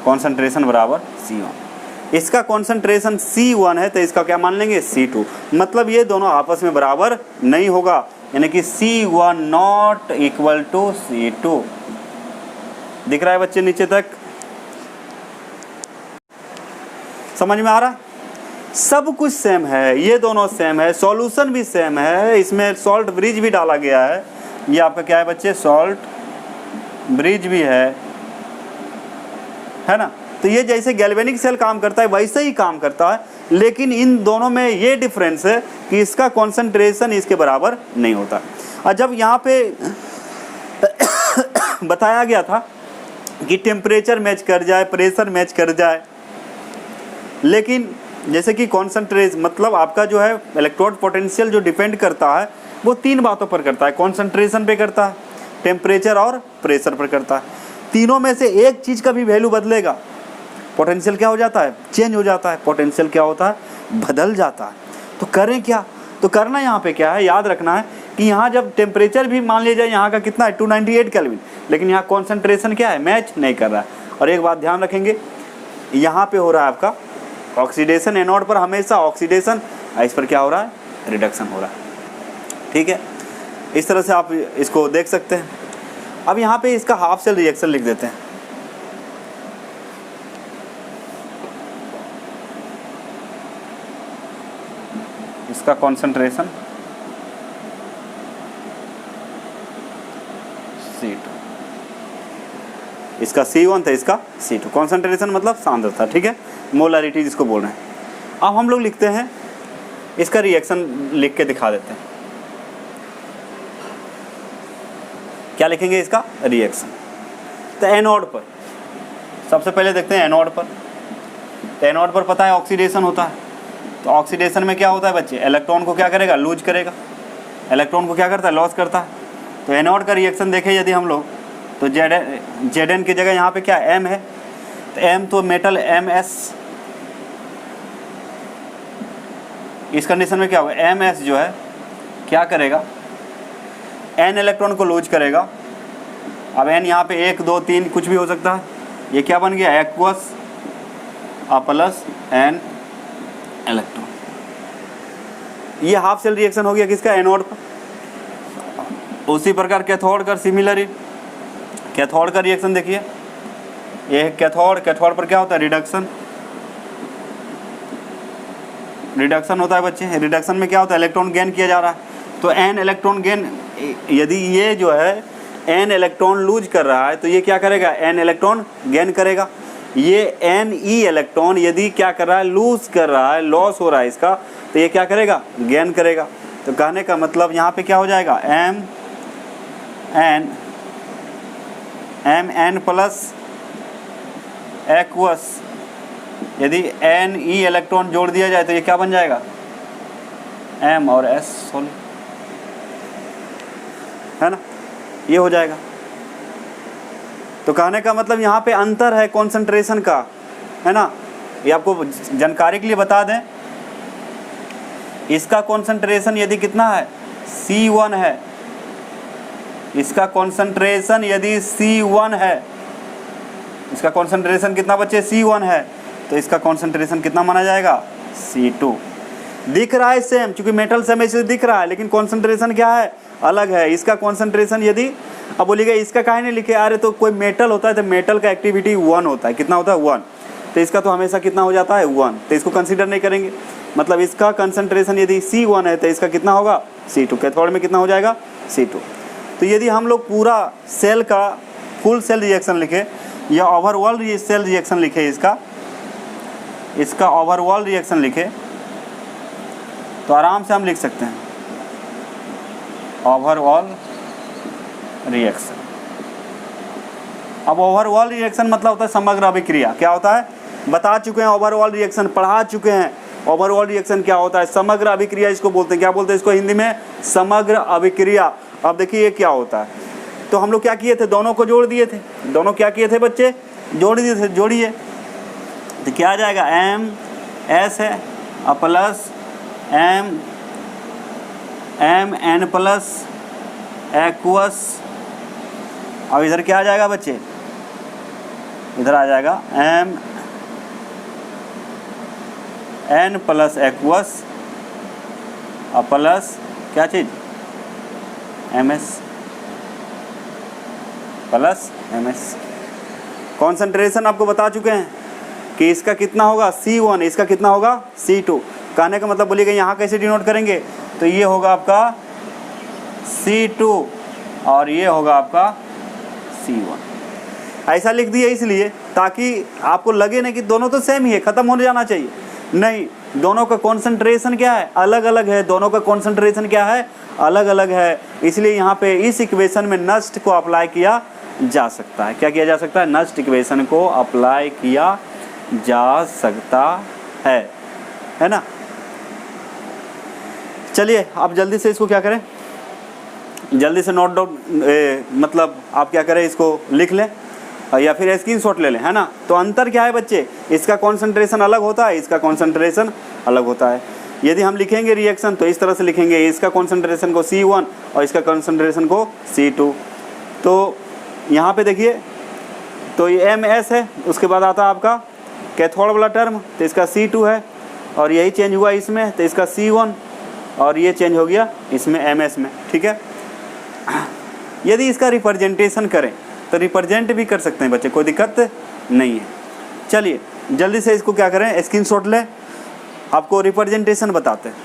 कॉन्सेंट्रेशन बराबर C1। इसका कॉन्सेंट्रेशन C1 है, तो इसका क्या मान लेंगे, C2। मतलब ये दोनों आपस में बराबर नहीं होगा, यानी कि C1 not equal to C2। दिख रहा है बच्चे नीचे तक, समझ में आ रहा है? सब कुछ सेम है, ये दोनों सेम है, सॉल्यूशन भी सेम है, इसमें सॉल्ट ब्रिज भी डाला गया है। ये आपका क्या है बच्चे, सॉल्ट ब्रिज भी है ना। तो ये जैसे गैल्वेनिक सेल काम करता है वैसे ही काम करता है, लेकिन इन दोनों में ये डिफरेंस है कि इसका कॉन्सेंट्रेशन इसके बराबर नहीं होता। और जब यहाँ पे बताया गया था कि टेम्परेचर मैच कर जाए, प्रेशर मैच कर जाए, लेकिन जैसे कि कॉन्सेंट्रेशन मतलब आपका जो है इलेक्ट्रोड पोटेंशियल जो डिपेंड करता है वो 3 बातों पर करता है, कॉन्सेंट्रेशन पे करता है, टेम्परेचर और प्रेशर पर करता है। तीनों में से एक चीज़ का भी वैल्यू बदलेगा, पोटेंशियल क्या हो जाता है, चेंज हो जाता है, पोटेंशियल क्या होता है, बदल जाता है। तो करें क्या, तो करना यहाँ पे क्या है, याद रखना है कि यहाँ जब टेम्परेचर भी मान लिया जाए यहाँ का कितना है 298 केल्विन, लेकिन यहाँ कॉन्सेंट्रेशन क्या है, मैच नहीं कर रहा है। और एक बात ध्यान रखेंगे, यहाँ पे हो रहा है आपका ऑक्सीडेशन, एनोड पर हमेशा ऑक्सीडेशन, इस पर क्या हो रहा है, रिडक्शन हो रहा है। ठीक है, इस तरह से आप इसको देख सकते हैं। अब यहाँ पे इसका हाफ सेल रिएक्शन लिख देते हैं। इसका कॉन्सेंट्रेशन C2, इसका C1 था, इसका C2। कॉन्सेंट्रेशन मतलब सांद्रता, ठीक है, मोलारिटी जिसको बोल रहे हैं। अब हम लोग लिखते हैं, इसका रिएक्शन लिख के दिखा देते हैं। क्या लिखेंगे, इसका रिएक्शन। तो एनोड पर सबसे पहले देखते हैं, एनोड पर। तो एनोड पर पता है ऑक्सीडेशन होता है, तो ऑक्सीडेशन में क्या होता है बच्चे, इलेक्ट्रॉन को क्या करेगा, लूज करेगा। इलेक्ट्रॉन को क्या करता है, लॉस करता है। तो एनोड का रिएक्शन देखें यदि हम लोग, तो Zn की जगह यहाँ पे क्या M है, तो M तो मेटल Ms, इस कंडीशन में क्या होगा, Ms जो है क्या करेगा, N इलेक्ट्रॉन को लूज करेगा। अब N यहाँ पे 1 2 3 कुछ भी हो सकता है, ये क्या बन गया, एक्वस प्लस N इलेक्ट्रॉन। ये हाफ सेल रिएक्शन हो गया किसका, एनोड का। उसी प्रकार कैथोड का सिमिलर, कैथोड का रिएक्शन देखिए, ये है कैथोड। कैथोड पर क्या होता है, रिडक्शन। रिडक्शन होता है बच्चे, रिडक्शन में क्या होता है, इलेक्ट्रॉन गेन किया जा रहा है। तो N इलेक्ट्रॉन गेन, यदि ये जो है N इलेक्ट्रॉन लूज कर रहा है तो ये क्या करेगा, N इलेक्ट्रॉन गेन करेगा। ये Ne इलेक्ट्रॉन यदि क्या कर रहा है, लूज कर रहा है, लॉस हो रहा है इसका, तो ये क्या करेगा, गेन करेगा। तो कहने का मतलब यहाँ पे क्या हो जाएगा, Mn प्लस एक्वस, यदि Ne इलेक्ट्रॉन जोड़ दिया जाए तो ये क्या बन जाएगा, M और S सॉल्व, है ना, ये हो जाएगा। तो कहने का मतलब यहाँ पे अंतर है कॉन्सेंट्रेशन का, है ना। ये आपको जानकारी के लिए बता दें, इसका कॉन्सेंट्रेशन यदि कितना है, C1 है, इसका कॉन्सेंट्रेशन यदि C1 है, इसका कॉन्सेंट्रेशन कितना बच्चे, C1 है, तो इसका कॉन्सेंट्रेशन कितना माना जाएगा, C2। दिख रहा है सेम, क्योंकि मेटल सेम इसलिए दिख रहा है, लेकिन कॉन्सेंट्रेशन क्या है, अलग है। इसका कॉन्सेंट्रेशन यदि, अब बोलिएगा इसका काहे नहीं लिखे, अरे तो कोई मेटल होता है तो मेटल का एक्टिविटी 1 होता है, कितना होता है 1, तो इसका तो हमेशा कितना हो जाता है 1, तो इसको कंसीडर नहीं करेंगे। मतलब इसका कंसंट्रेशन यदि C1 है तो इसका कितना होगा, C2। कैथोड में कितना हो जाएगा, C2। तो यदि हम लोग पूरा सेल का फुल सेल रिएक्शन लिखे या ओवरऑल सेल रिएक्शन लिखे, इसका ओवरऑल रिएक्शन लिखे तो आराम से हम लिख सकते हैं ओवरऑल रिएक्शन। अब ओवरऑल रिएक्शन मतलब होता है समग्र अभिक्रिया। क्या होता है, बता चुके हैं ओवरऑल रिएक्शन, पढ़ा चुके हैं ओवरऑल रिएक्शन क्या होता है, समग्र अभिक्रिया इसको बोलते हैं। क्या बोलते हैं इसको हिंदी में, समग्र अभिक्रिया। अब देखिए ये क्या होता है, तो हम लोग क्या किए थे, दोनों को जोड़ दिए थे। दोनों क्या किए थे बच्चे, जोड़ दिए थे। जोड़िए तो क्या आ जाएगा, MS है प्लस Mn प्लस एक्वस। अब इधर क्या आ जाएगा बच्चे, इधर आ जाएगा Mn प्लस एक्वस प्लस क्या चीज, Ms प्लस Ms। कॉन्सेंट्रेशन आपको बता चुके हैं कि इसका कितना होगा C1, इसका कितना होगा C2। कहने का मतलब बोलिएगा यहाँ कैसे डिनोट करेंगे, तो ये होगा आपका C2 और ये होगा आपका C1। ऐसा लिख दिया इसलिए ताकि आपको लगे ना कि दोनों तो सेम ही है, ख़त्म होने जाना चाहिए। नहीं, दोनों का कॉन्सेंट्रेशन क्या है, अलग अलग है। दोनों का कॉन्सेंट्रेशन क्या है, अलग अलग है। इसलिए यहाँ पे इस इक्वेशन में नस्ट को अप्लाई किया जा सकता है। क्या किया जा सकता है, नस्ट इक्वेशन को अप्लाई किया जा सकता है ना। चलिए अब जल्दी से इसको क्या करें, जल्दी से नोट डाउन, मतलब आप क्या करें, इसको लिख लें या फिर स्क्रीनशॉट ले लें, है ना। तो अंतर क्या है बच्चे, इसका कॉन्सेंट्रेशन अलग होता है, इसका कॉन्सेंट्रेशन अलग होता है। यदि हम लिखेंगे रिएक्शन तो इस तरह से लिखेंगे, इसका कॉन्सेंट्रेशन को C1 और इसका कॉन्सेंट्रेशन को C2। तो यहाँ पे देखिए, तो ये MS है, उसके बाद आता है आपका कैथोड वाला टर्म, तो इसका C2 है और यही चेंज हुआ इसमें, तो इसका C1 और ये चेंज हो गया इसमें MS में, ठीक है। यदि इसका रिप्रेजेंटेशन करें तो रिप्रेजेंट भी कर सकते हैं बच्चे, कोई दिक्कत नहीं है। चलिए जल्दी से इसको क्या करें, स्क्रीनशॉट लें, आपको रिप्रेजेंटेशन बताते हैं।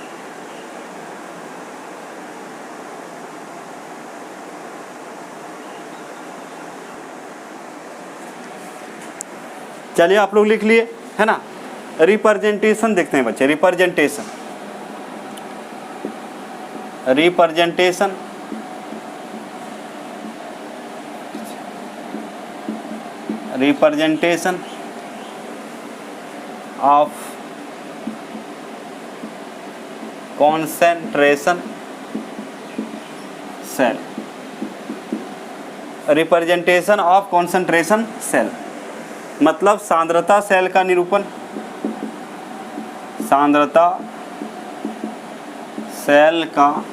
चलिए आप लोग लिख लिए, है ना। रिप्रेजेंटेशन देखते हैं बच्चे, representation representation of concentration cell, representation of concentration cell, मतलब सांद्रता सेल का निरूपण, सांद्रता सेल का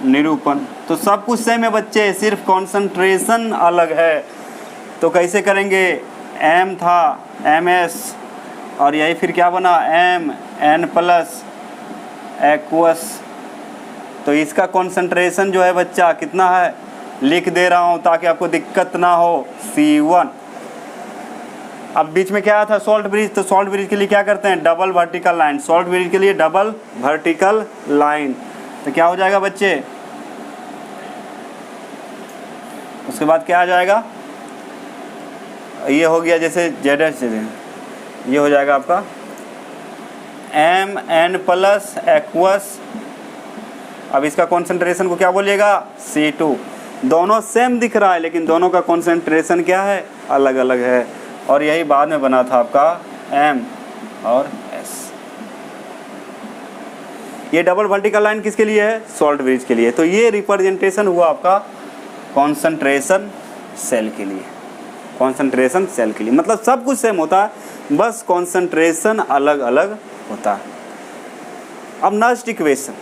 निरूपण। तो सब कुछ सेम है बच्चे, सिर्फ कॉन्सेंट्रेशन अलग है। तो कैसे करेंगे, m था ms और यही फिर क्या बना m n प्लस एक्वस। तो इसका कॉन्सेंट्रेशन जो है बच्चा कितना है, लिख दे रहा हूँ ताकि आपको दिक्कत ना हो, C1। अब बीच में क्या था, सॉल्ट ब्रिज। तो सॉल्ट ब्रिज के लिए क्या करते हैं, double vertical line, salt bridge के लिए डबल वर्टिकल लाइन। तो क्या हो जाएगा बच्चे, उसके बाद क्या आ जाएगा, ये हो गया जैसे ZS, ये हो जाएगा आपका MN प्लस एक्वस। अब इसका कॉन्सेंट्रेशन को क्या बोलिएगा, C2। दोनों सेम दिख रहा है लेकिन दोनों का कॉन्सेंट्रेशन क्या है, अलग अलग है। और यही बाद में बना था आपका M और S। ये डबल वर्टिकल लाइन किसके लिए है, सॉल्ट ब्रिज के लिए। तो ये रिप्रेजेंटेशन हुआ आपका कॉन्सेंट्रेशन सेल के लिए, कॉन्सेंट्रेशन सेल के लिए। मतलब सब कुछ सेम होता है, बस कॉन्सेंट्रेशन अलग अलग होता है। अब नस्ट इक्वेशन,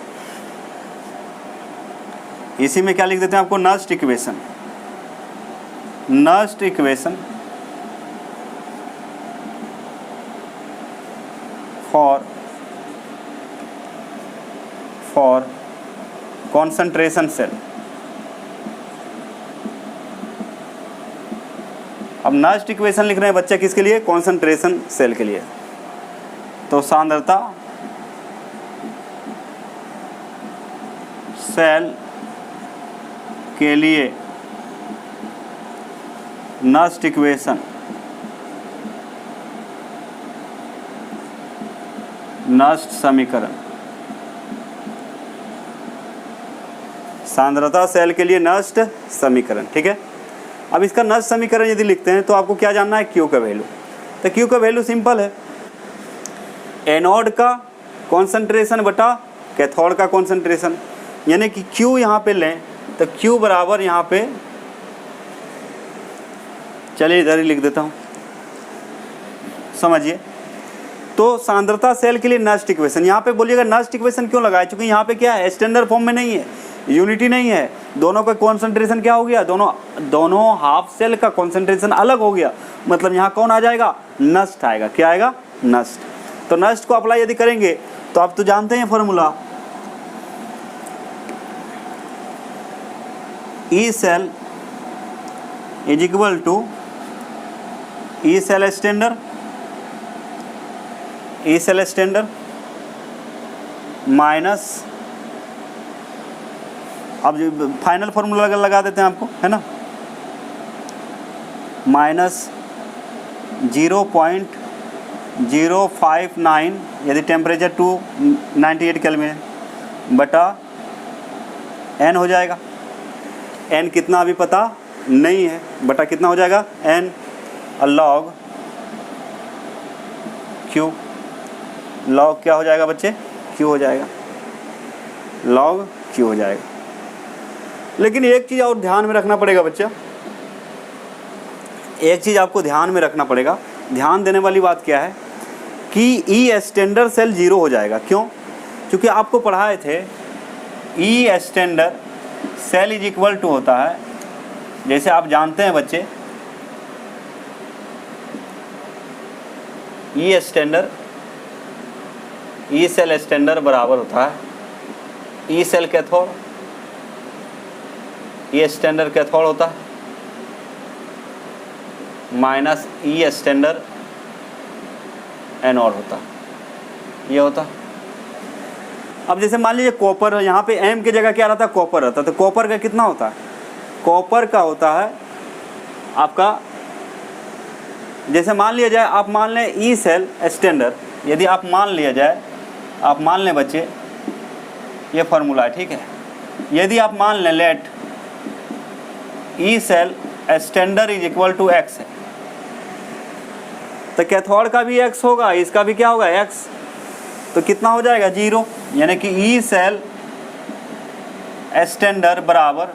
इसी में क्या लिख देते हैं आपको, Nernst equation. Nernst equation for concentration cell. अब नस्ट इक्वेशन लिख रहे हैं बच्चे किसके लिए, कॉन्सेंट्रेशन सेल के लिए। तो सांद्रता सेल के लिए नस्ट इक्वेशन, नस्ट समीकरण, सांद्रता सेल के लिए नस्ट समीकरण, ठीक है। अब इसका नस्ट समीकरण यदि लिखते हैं तो आपको क्या जानना है, क्यू का वैल्यू। तो क्यू का वैल्यू सिंपल है, एनोड का कॉन्सेंट्रेशन बटा कैथोड का कॉन्सेंट्रेशन। यानी कि क्यू यहाँ पे लें तो क्यू बराबर यहाँ पे, चलिए इधर ही लिख देता हूँ, समझिए। तो सांद्रता सेल के लिए नस्ट इक्वेशन, यहाँ पे बोलिएगा नस्ट इक्वेशन क्यों लगाए, क्योंकि यहाँ पे क्या है, स्टैंडर्ड फॉर्म में नहीं है, यूनिटी नहीं है, दोनों का कॉन्सेंट्रेशन क्या हो गया, दोनों हाफ सेल का कॉन्सेंट्रेशन अलग हो गया। मतलब यहाँ कौन आ जाएगा, नस्ट आएगा। क्या आएगा, नस्ट। तो नस्ट को अप्लाई यदि करेंगे तो आप तो जानते हैं formula, E cell is equal to E cell standard, E cell standard minus, अब जो फाइनल फॉर्मूला लगा देते हैं आपको, है ना, माइनस 0.059 यदि टेम्परेचर 298 केल्विन बटा n हो जाएगा। n कितना अभी पता नहीं है, बटा कितना हो जाएगा n लॉग q। लॉग क्या हो जाएगा बच्चे, q हो जाएगा, लॉग q हो जाएगा। लेकिन एक चीज़ और ध्यान में रखना पड़ेगा बच्चा, एक चीज़ आपको ध्यान में रखना पड़ेगा, ध्यान देने वाली बात क्या है कि ई स्टैंडर्ड सेल 0 हो जाएगा। क्यों, क्योंकि आपको पढ़ाए थे E standard cell is equal to होता है, जैसे आप जानते हैं बच्चे, E standard, E cell standard बराबर होता है E cell cathode, E standard cathode होता है माइनस ई स्टैंडर्ड एनोड होता है, ये होता। अब जैसे मान लीजिए कॉपर, यहाँ पे एम की जगह क्या रहता है, कॉपर रहता है। तो कॉपर का कितना होता है, कॉपर का होता है आपका, जैसे मान लिया जाए, आप मान लें ई सेल स्टैंडर्ड, यदि आप मान लिया जाए, आप मान लें बच्चे, ये फार्मूला है, ठीक है। यदि आप मान लें let E cell standard is equal to X है, तो कैथोड का भी x होगा, इसका भी क्या होगा x, तो कितना हो जाएगा 0। यानी कि ई सेल स्टैंडर्ड बराबर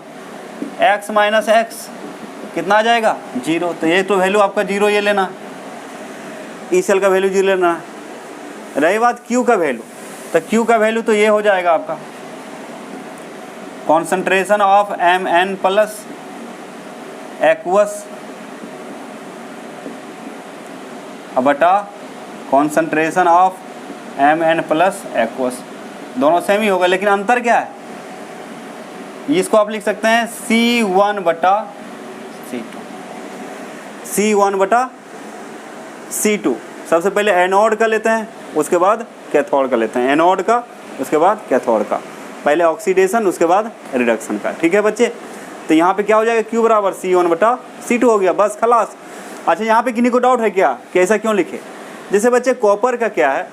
x माइनस एक्स, कितना आ जाएगा 0। तो ये तो वैल्यू आपका 0 ये लेना, ई सेल का वैल्यू 0 लेना है। रही बात Q का वैल्यू, तो Q का वैल्यू तो ये हो जाएगा आपका concentration of Mn plus aqueous बटा concentration of Mn plus aqueous, दोनों सेम ही होगा, लेकिन अंतर क्या है, इसको आप लिख सकते हैं C1 बटा C2, C1 बटा C2। सबसे पहले एनोड का लेते हैं, उसके बाद कैथोड का लेते हैं, एनोड का उसके बाद कैथोड का, पहले ऑक्सीडेशन उसके बाद रिडक्शन का। ठीक है बच्चे, तो यहाँ पे क्या हो जाएगा Q बराबर C1 बटा C2 हो गया, बस खलास। अच्छा, यहाँ पे किन्हीं को डाउट है क्या कि ऐसा क्यों लिखे? जैसे बच्चे कॉपर का क्या है,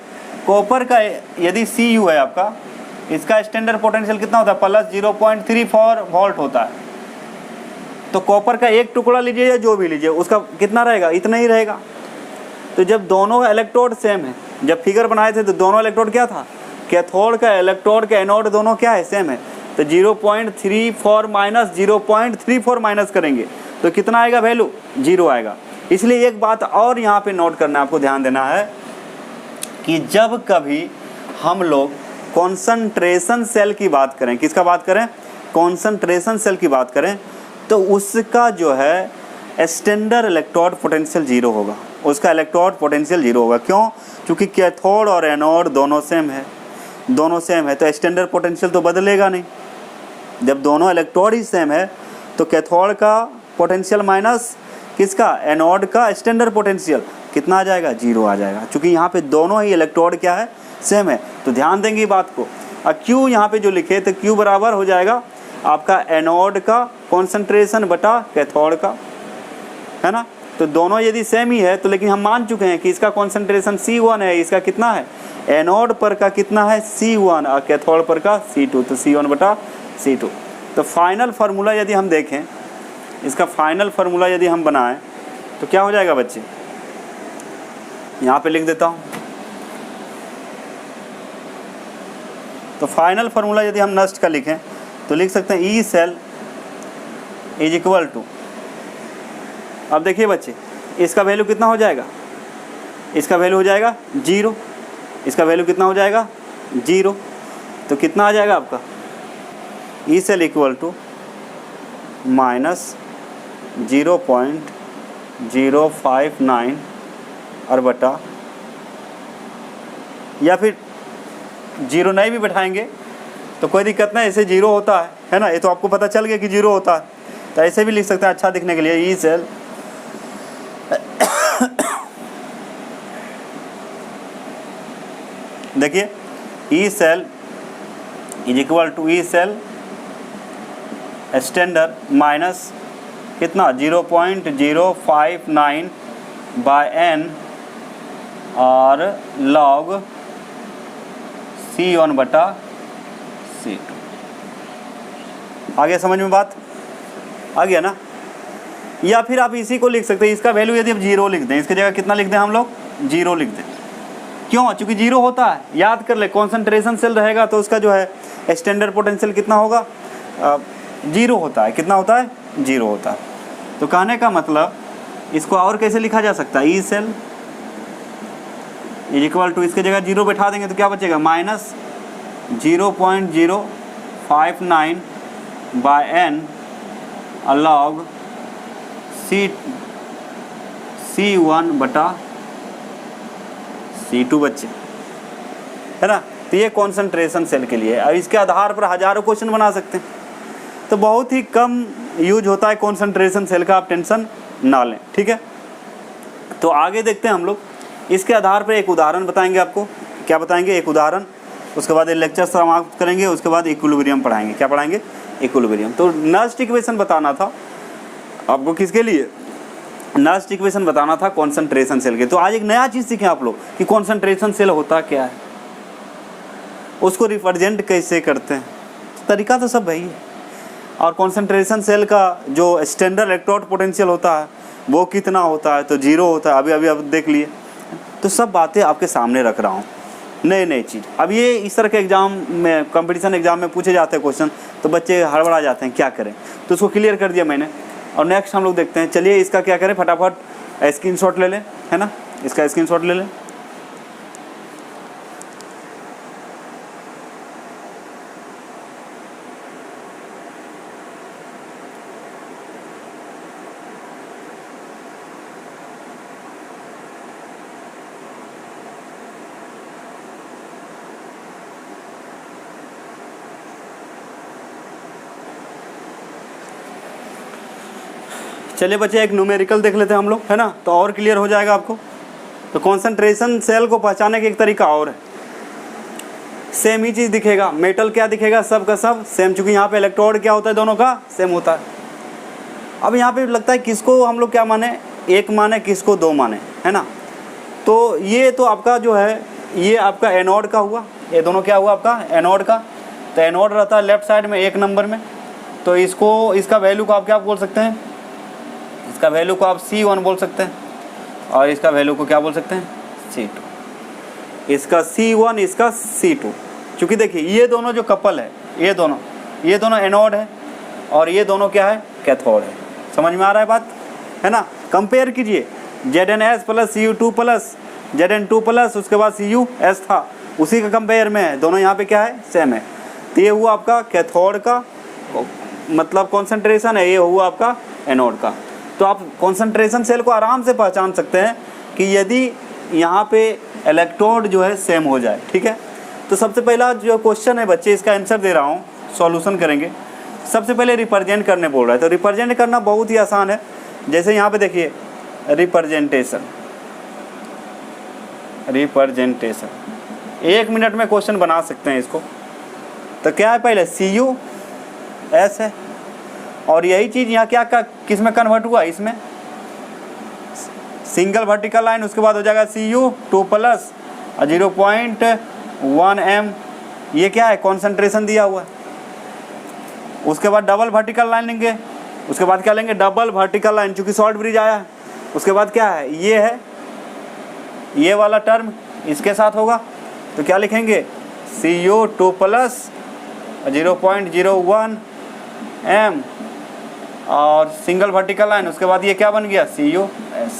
कॉपर का यदि Cu है आपका, इसका स्टैंडर्ड पोटेंशियल कितना होता है प्लस 0.34 वोल्ट होता है। तो कॉपर का एक टुकड़ा लीजिए या जो भी लीजिए, उसका कितना रहेगा, इतना ही रहेगा। तो जब दोनों इलेक्ट्रोड सेम है, जब फिगर बनाए थे तो दोनों इलेक्ट्रोड क्या था, कैथोड का इलेक्ट्रोड का एनोड दोनों क्या है, सेम है। तो 0.34 माइनस 0.34 माइनस करेंगे तो कितना आएगा वैल्यू, 0 आएगा। इसलिए एक बात और यहाँ पे नोट करना, आपको ध्यान देना है कि जब कभी हम लोग कॉन्सेंट्रेशन सेल की बात करें, किसका बात करें, कॉन्सेंट्रेशन सेल की बात करें, तो उसका जो है स्टैंडर्ड इलेक्ट्रोड पोटेंशियल 0 होगा, उसका इलेक्ट्रोड पोटेंशियल 0 होगा। क्यों? क्योंकि कैथोड और एनोड दोनों सेम है, दोनों सेम है, तो स्टैंडर्ड पोटेंशियल तो बदलेगा नहीं। जब दोनों इलेक्ट्रोड ही सेम है तो कैथोड का पोटेंशियल माइनस किसका, एनोड का स्टैंडर्ड पोटेंशियल कितना आ जाएगा, 0 आ जाएगा। क्योंकि यहाँ पे दोनों ही इलेक्ट्रोड क्या है, सेम है, तो ध्यान देंगे इस बात को। अब Q यहाँ पे जो लिखे तो Q बराबर हो जाएगा आपका एनोड का कॉन्सेंट्रेशन बटा कैथोड का, है ना। तो दोनों यदि सेम ही है तो, लेकिन हम मान चुके हैं कि इसका कॉन्सेंट्रेशन C1 है, इसका कितना है, एनोड पर का कितना है C1 और कैथोड पर का C2, तो C1 बटा C2। तो फाइनल फार्मूला यदि हम देखें, इसका फाइनल फार्मूला यदि हम बनाएं तो क्या हो जाएगा बच्चे, यहाँ पे लिख देता हूँ। तो फाइनल फार्मूला यदि हम नष्ट का लिखें तो लिख सकते हैं E cell is equal to, अब देखिए बच्चे इसका वैल्यू कितना हो जाएगा, इसका वैल्यू हो जाएगा 0, इसका वैल्यू कितना हो जाएगा 0, तो कितना आ जाएगा आपका E cell equal to minus 0.059 और बटा, या फिर 0 नहीं भी बैठाएंगे तो कोई दिक्कत नहीं, ऐसे 0 होता है ना, ये तो आपको पता चल गया कि 0 होता है, तो ऐसे भी लिख सकते हैं अच्छा दिखने के लिए। ई सेल देखिए E cell is equal to E cell standard minus कितना 0.059 बाय n और log C1 बटा C2। आ गया समझ में बात, आ गया ना। या फिर आप इसी को लिख सकते हैं, इसका वैल्यू यदि आप 0 लिख दें, इसकी जगह कितना लिख दें हम लोग, 0 लिख दें। क्यों? क्योंकि 0 होता है, याद कर ले, कॉन्सेंट्रेशन सेल रहेगा तो उसका जो है स्टैंडर्ड पोटेंशियल कितना होगा, 0 होता है। कितना होता है, 0 होता है। तो कहने का मतलब इसको और कैसे लिखा जा सकता है, E cell is equal to, इसके जगह 0 बैठा देंगे तो क्या बचेगा, माइनस 0.059 बाय n अलॉग C1 बटा C2 बच्चे, है ना। तो ये कॉन्सेंट्रेशन सेल के लिए, और इसके आधार पर हज़ारों क्वेश्चन बना सकते हैं। तो बहुत ही कम यूज होता है कॉन्सेंट्रेशन सेल का, आप टेंशन ना लें, ठीक है। तो आगे देखते हैं हम लोग, इसके आधार पर एक उदाहरण बताएंगे आपको। क्या बताएंगे, एक उदाहरण, उसके बाद ये लेक्चर समाप्त करेंगे, उसके बाद इक्विलिब्रियम पढ़ाएंगे। क्या पढ़ाएंगे, इक्विलिब्रियम। तो नस्ट इक्वेशन बताना था आपको, किसके लिए, नस्ट इक्वेशन बताना था कॉन्सेंट्रेशन सेल के। तो आज एक नया चीज़ सीखें आप लोग कि कॉन्सेंट्रेशन सेल होता क्या है, उसको रिप्रेजेंट कैसे करते हैं, तरीका तो सब वही है। और कॉन्सेंट्रेशन सेल का जो स्टैंडर्ड इलेक्ट्रोड पोटेंशियल होता है वो कितना होता है, तो 0 होता है, अभी आप देख लिए। तो सब बातें आपके सामने रख रहा हूँ, नई नई चीज़। अब ये इस तरह के एग्जाम में, कंपटीशन एग्जाम में पूछे जाते हैं क्वेश्चन, तो बच्चे हड़बड़ा जाते हैं क्या करें, तो उसको क्लियर कर दिया मैंने। और नेक्स्ट हम लोग देखते हैं, चलिए इसका क्या करें, फटाफट स्क्रीनशॉट ले लें, है ना, इसका स्क्रीनशॉट ले लें। चलिए बच्चे एक न्यूमेरिकल देख लेते हैं हम लोग, है ना, तो और क्लियर हो जाएगा आपको। तो कॉन्सेंट्रेशन सेल को पहचानने का एक तरीका और है, सेम ही चीज़ दिखेगा, मेटल क्या दिखेगा, सब का सब सेम, चूँकि यहाँ पे इलेक्ट्रोड क्या होता है, दोनों का सेम होता है। अब यहाँ पे लगता है किसको हम लोग क्या माने, एक माने, किसको दो माने, है ना। तो ये तो आपका जो है, ये आपका एनोड का हुआ, ये दोनों क्या हुआ आपका एनोड का। तो एनोड रहता है लेफ्ट साइड में 1 नंबर में, तो इसको, इसका वैल्यू को आप क्या बोल सकते हैं, इसका वैल्यू को आप C1 बोल सकते हैं, और इसका वैल्यू को क्या बोल सकते हैं, C2। इसका C1, इसका C2। क्योंकि देखिए ये दोनों जो कपल है, ये दोनों एनोड है, और ये दोनों क्या है, कैथोड है। समझ में आ रहा है बात, है ना। कंपेयर कीजिए, ZnS plus Cu2 plus Zn2 plus, उसके बाद Cus था, उसी का कंपेयर में है, दोनों यहाँ पे क्या है, सेम है। तो ये हुआ आपका कैथोड का मतलब कॉन्सेंट्रेशन है, ये हुआ आपका एनोड का। तो आप कॉन्सेंट्रेशन सेल को आराम से पहचान सकते हैं कि यदि यहाँ पे इलेक्ट्रोड जो है सेम हो जाए, ठीक है। तो सबसे पहला जो क्वेश्चन है बच्चे, इसका आंसर दे रहा हूँ, सॉल्यूशन करेंगे। सबसे पहले रिप्रेजेंट करने बोल रहा है, तो रिप्रेजेंट करना बहुत ही आसान है। जैसे यहाँ पे देखिए रिप्रेजेंटेशन, 1 मिनट में क्वेश्चन बना सकते हैं इसको। तो क्या है, पहले CuS है, और यही चीज़ यहाँ क्या किस में कन्वर्ट हुआ, इसमें सिंगल वर्टिकल लाइन, उसके बाद हो जाएगा Cu2 प्लस 0.1 m, ये क्या है, कॉन्सेंट्रेशन दिया हुआ है। उसके बाद डबल वर्टिकल लाइन लेंगे, उसके बाद क्या लेंगे, डबल वर्टिकल लाइन, चूँकि शॉर्ट ब्रिज आया है। उसके बाद क्या है, ये है, ये वाला टर्म इसके साथ होगा, तो क्या लिखेंगे, Cu2 प्लस 0.01 m, और सिंगल वर्टिकल लाइन, उसके बाद ये क्या बन गया, Cus।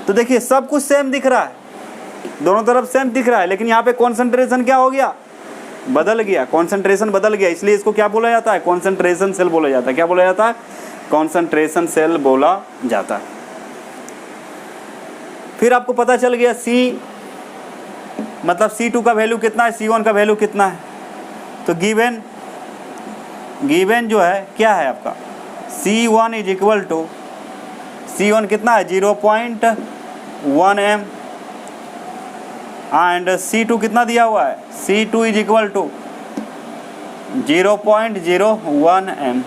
तो देखिए सब कुछ सेम दिख रहा है, दोनों तरफ सेम दिख रहा है, लेकिन यहाँ पे कॉन्सेंट्रेशन क्या हो गया, बदल गया, कॉन्सेंट्रेशन बदल गया, इसलिए इसको क्या बोला जाता है, कॉन्सेंट्रेशन सेल बोला जाता है। क्या बोला जाता है, कॉन्सेंट्रेशन सेल बोला जाता है। फिर आपको पता चल गया C मतलब C2 का वैल्यू कितना है, C1 का वैल्यू कितना है। तो गिवन जो है क्या है आपका, C1 is equal to, C1 कितना है, 0.1 m, एंड C2 कितना दिया हुआ है, C2 is equal to 0.01 m।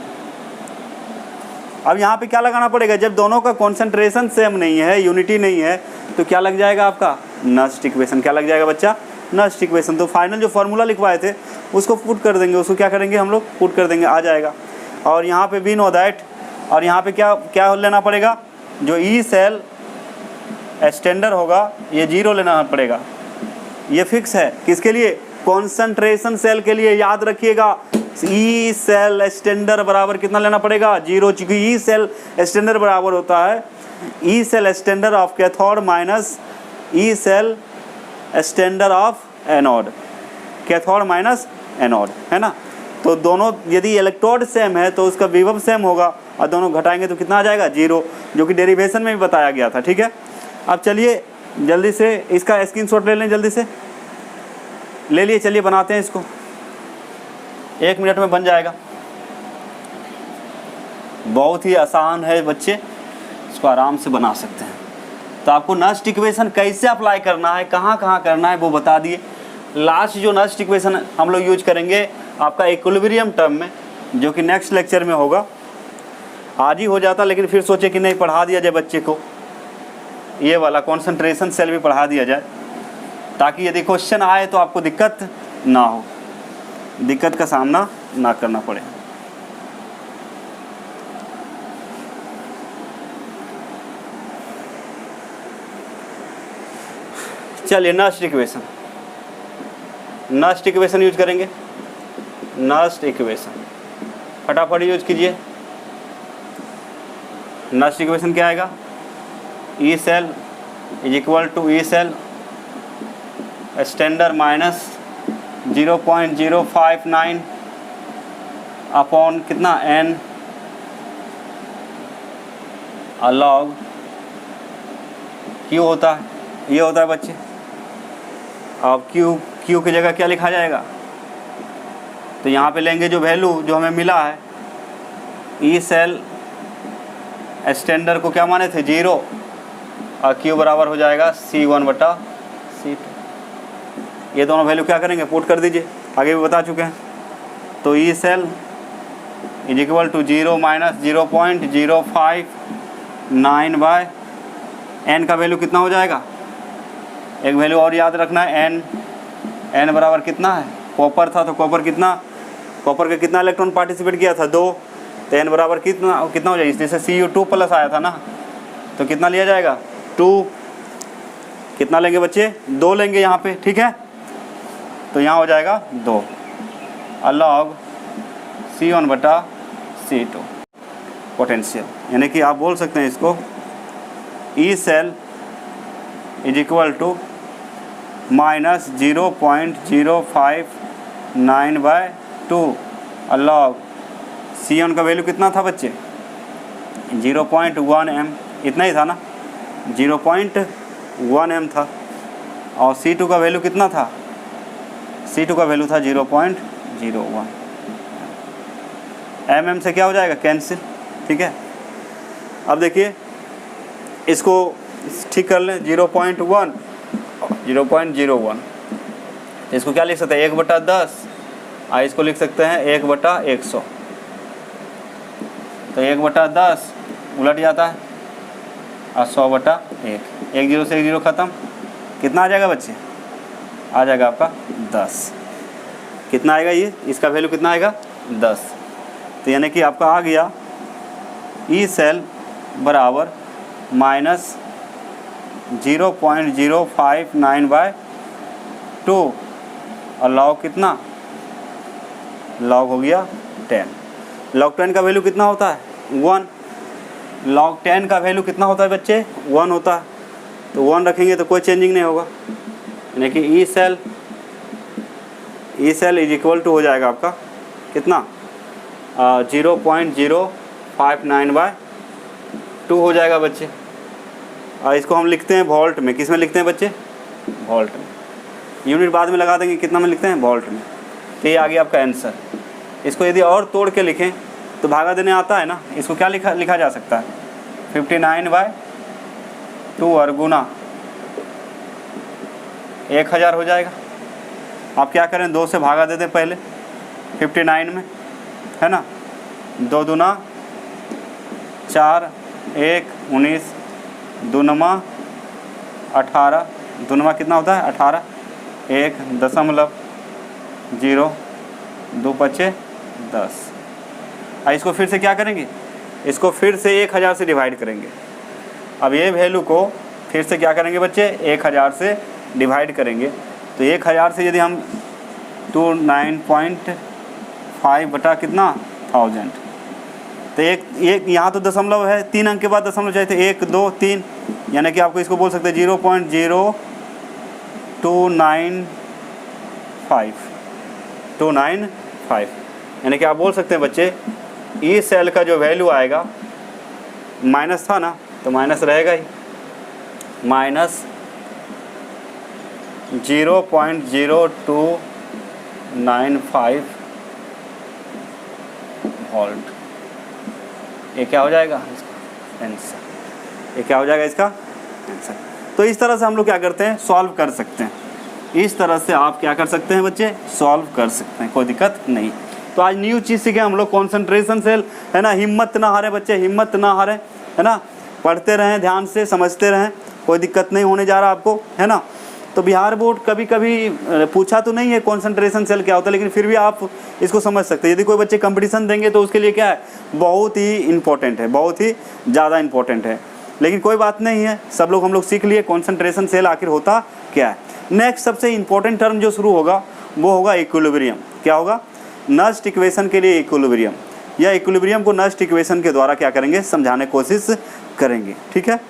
अब यहाँ पे क्या लगाना पड़ेगा, जब दोनों का कॉन्सेंट्रेशन सेम नहीं है, यूनिटी नहीं है, तो क्या लग जाएगा आपका, नस्ट इक्वेशन। क्या लग जाएगा बच्चा, नस्ट इक्वेशन। तो फाइनल जो फार्मूला लिखवाए थे उसको पुट कर देंगे, उसको क्या करेंगे हम लोग, पुट कर देंगे, आ जाएगा। और यहाँ पे वी नो दैट, और यहाँ पे क्या लेना पड़ेगा, जो ई सेल एक्सटेंडर होगा ये 0 लेना पड़ेगा, ये फिक्स है। किसके लिए, कॉन्सेंट्रेशन सेल के लिए। याद रखिएगा, ई सेल एक्सटेंडर बराबर कितना लेना पड़ेगा, 0, चूँकि ई सेल एक्सटेंडर बराबर होता है E cell standard of cathode minus E cell standard of anode, cathode minus anode, है ना। तो दोनों यदि इलेक्ट्रोड सेम है तो उसका विभव सेम होगा, और दोनों घटाएंगे तो कितना आ जाएगा, 0, जो कि डेरिवेशन में भी बताया गया था, ठीक है। अब चलिए जल्दी से इसका स्क्रीनशॉट ले लें, जल्दी से ले लिए, चलिए बनाते हैं इसको, 1 मिनट में बन जाएगा। बहुत ही आसान है बच्चे, इसको आराम से बना सकते हैं। तो आपको नस्ट इक्वेशन कैसे अप्लाई करना है, कहाँ कहाँ करना है वो बता दिए। लास्ट जो नस्ट इक्वेशन हम लोग यूज करेंगे आपका इक्विलिब्रियम टर्म में, जो कि नेक्स्ट लेक्चर में होगा। आज ही हो जाता, लेकिन फिर सोचे कि नहीं, पढ़ा दिया जाए बच्चे को, ये वाला कॉन्सेंट्रेशन सेल भी पढ़ा दिया जाए, ताकि यदि क्वेश्चन आए तो आपको दिक्कत ना हो, दिक्कत का सामना ना करना पड़े। चलिए Nernst equation, Nernst equation use करेंगे। नस्ट इक्वेशन फटाफट यूज कीजिए। नस्ट इक्वेशन क्या आएगा? E cell is equal to E cell standard minus 0.059 upon कितना एन लॉग क्यू होता है, ये होता है बच्चे। अब क्यू की जगह क्या लिखा जाएगा? तो यहाँ पे लेंगे जो वैल्यू जो हमें मिला है, ई सेल स्टैंडर्ड को क्या माने थे 0 और क्यू बराबर हो जाएगा C1/C2। ये दोनों वैल्यू क्या करेंगे? पुट कर दीजिए, आगे भी बता चुके हैं। तो E cell is equal to 0 minus 0.059 by n का वैल्यू कितना हो जाएगा? एक वैल्यू और याद रखना है, एन बराबर कितना है? कॉपर था तो कॉपर का कितना इलेक्ट्रॉन पार्टिसिपेट किया था? 2। तो एन बराबर कितना हो जाएगा? जैसे Cu2 प्लस आया था ना, तो कितना लिया जाएगा? 2। कितना लेंगे बच्चे? 2 लेंगे यहाँ पे, ठीक है। तो यहाँ हो जाएगा 2 अलॉग C1/C2 पोटेंशियल। यानी कि आप बोल सकते हैं इसको E cell is equal to minus 0.059/2 a log C1 का वैल्यू कितना था बच्चे? 0.1 m, इतना ही था ना, 0.1 m था। और C2 का वैल्यू कितना था? C2 का वैल्यू था 0.01 mm से क्या हो जाएगा? कैंसिल, ठीक है। अब देखिए इसको ठीक कर लें, 0.01 इसको क्या लिख सकते हैं? 1/10 और इसको लिख सकते हैं 1/100। तो 1/10 उलट जाता है और 100/1, 1 0 से 1 0 ख़त्म। कितना आ जाएगा बच्चे? आ जाएगा आपका 10। कितना आएगा ये? इसका वैल्यू कितना आएगा? 10। तो यानी कि आपका आ गया ई सेल बराबर माइनस 0.059/2 और लॉग कितना? लॉग हो गया 10। लॉग 10 का वैल्यू कितना होता है? 1। लॉग 10 का वैल्यू कितना होता है बच्चे? 1 होता है। तो 1 रखेंगे तो कोई चेंजिंग नहीं होगा। यानी कि E cell is equal to हो जाएगा आपका कितना? 0.059/2 हो जाएगा बच्चे। और इसको हम लिखते हैं वोल्ट में। किस में लिखते हैं बच्चे? वोल्ट में। यूनिट बाद में लगा देंगे, कितना में लिखते हैं? वोल्ट में। तो ये आ गया आपका आंसर। इसको यदि और तोड़ के लिखें तो भागा देने आता है ना, इसको क्या लिखा जा सकता है? 59/2 और गुना 1000 हो जाएगा। आप क्या करें? 2 से भागा दे दें पहले 59 में, है ना। 2 दूना 4, 1 19, 2 नमा 18, 2 नमा कितना होता है? 18, 1.0, 2 5 10। इसको फिर से क्या करेंगे? इसको फिर से 1000 से डिवाइड करेंगे। अब ये वैल्यू को फिर से क्या करेंगे बच्चे? 1000 से डिवाइड करेंगे। तो 1000 से यदि हम 29.5 बटा कितना? 1000। तो एक यहाँ तो दशमलव है, 3 अंक के बाद दशमलव चाहिए थे, 1 2 3, यानी कि आपको इसको बोल सकते हैं 0.0295 यानी कि आप बोल सकते हैं बच्चे ई सेल का जो वैल्यू आएगा, माइनस था ना तो माइनस रहेगा ही, माइनस 0.0295 वोल्ट। ये क्या हो जाएगा इसका आंसर? ये क्या हो जाएगा इसका आंसर? तो इस तरह से हम लोग क्या करते हैं? सॉल्व कर सकते हैं। इस तरह से आप क्या कर सकते हैं बच्चे? सॉल्व कर सकते हैं, कोई दिक्कत नहीं। तो आज न्यू चीज़ सीखे हम लोग, कॉन्सेंट्रेशन सेल, है ना। हिम्मत ना हारे बच्चे, हिम्मत ना हारे, है ना। पढ़ते रहें, ध्यान से समझते रहें, कोई दिक्कत नहीं होने जा रहा आपको, है ना। तो बिहार बोर्ड कभी कभी पूछा तो नहीं है कॉन्सेंट्रेशन सेल क्या होता है, लेकिन फिर भी आप इसको समझ सकते हैं। यदि कोई बच्चे कंपटीशन देंगे तो उसके लिए क्या है? बहुत ही इंपॉर्टेंट है, बहुत ही ज़्यादा इंपॉर्टेंट है। लेकिन कोई बात नहीं है, सब लोग हम लोग सीख लिए कॉन्सेंट्रेशन सेल आखिर होता क्या है। नेक्स्ट सबसे इंपॉर्टेंट टर्म जो शुरू होगा वो होगा इक्विलिब्रियम। क्या होगा? नस्ट इक्वेशन के लिए इक्विलिब्रियम, या इक्विलिब्रियम को नस्ट इक्वेशन के द्वारा क्या करेंगे, समझाने की कोशिश करेंगे। ठीक है,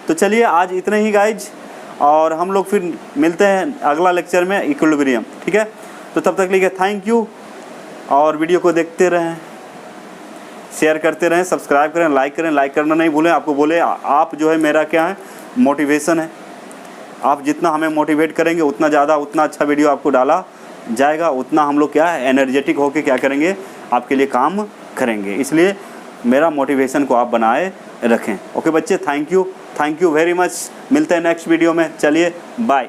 तो चलिए आज इतने ही गाइज, और हम लोग फिर मिलते हैं अगला लेक्चर में इक्विलिब्रियम। ठीक है, तो तब तक के लिए थैंक यू, और वीडियो को देखते रहें, शेयर करते रहें, सब्सक्राइब करें, लाइक करें। लाइक करना नहीं भूलें, आपको बोले आप जो है मेरा क्या है, मोटिवेशन है। आप जितना हमें मोटिवेट करेंगे उतना ज़्यादा, उतना अच्छा वीडियो आपको डाला जाएगा, उतना हम लोग क्या है एनर्जेटिक होकर क्या करेंगे, आपके लिए काम करेंगे। इसलिए मेरा मोटिवेशन को आप बनाए रखें। ओके बच्चे, थैंक यू वेरी मच। मिलते हैं नेक्स्ट वीडियो में। चलिए बाय।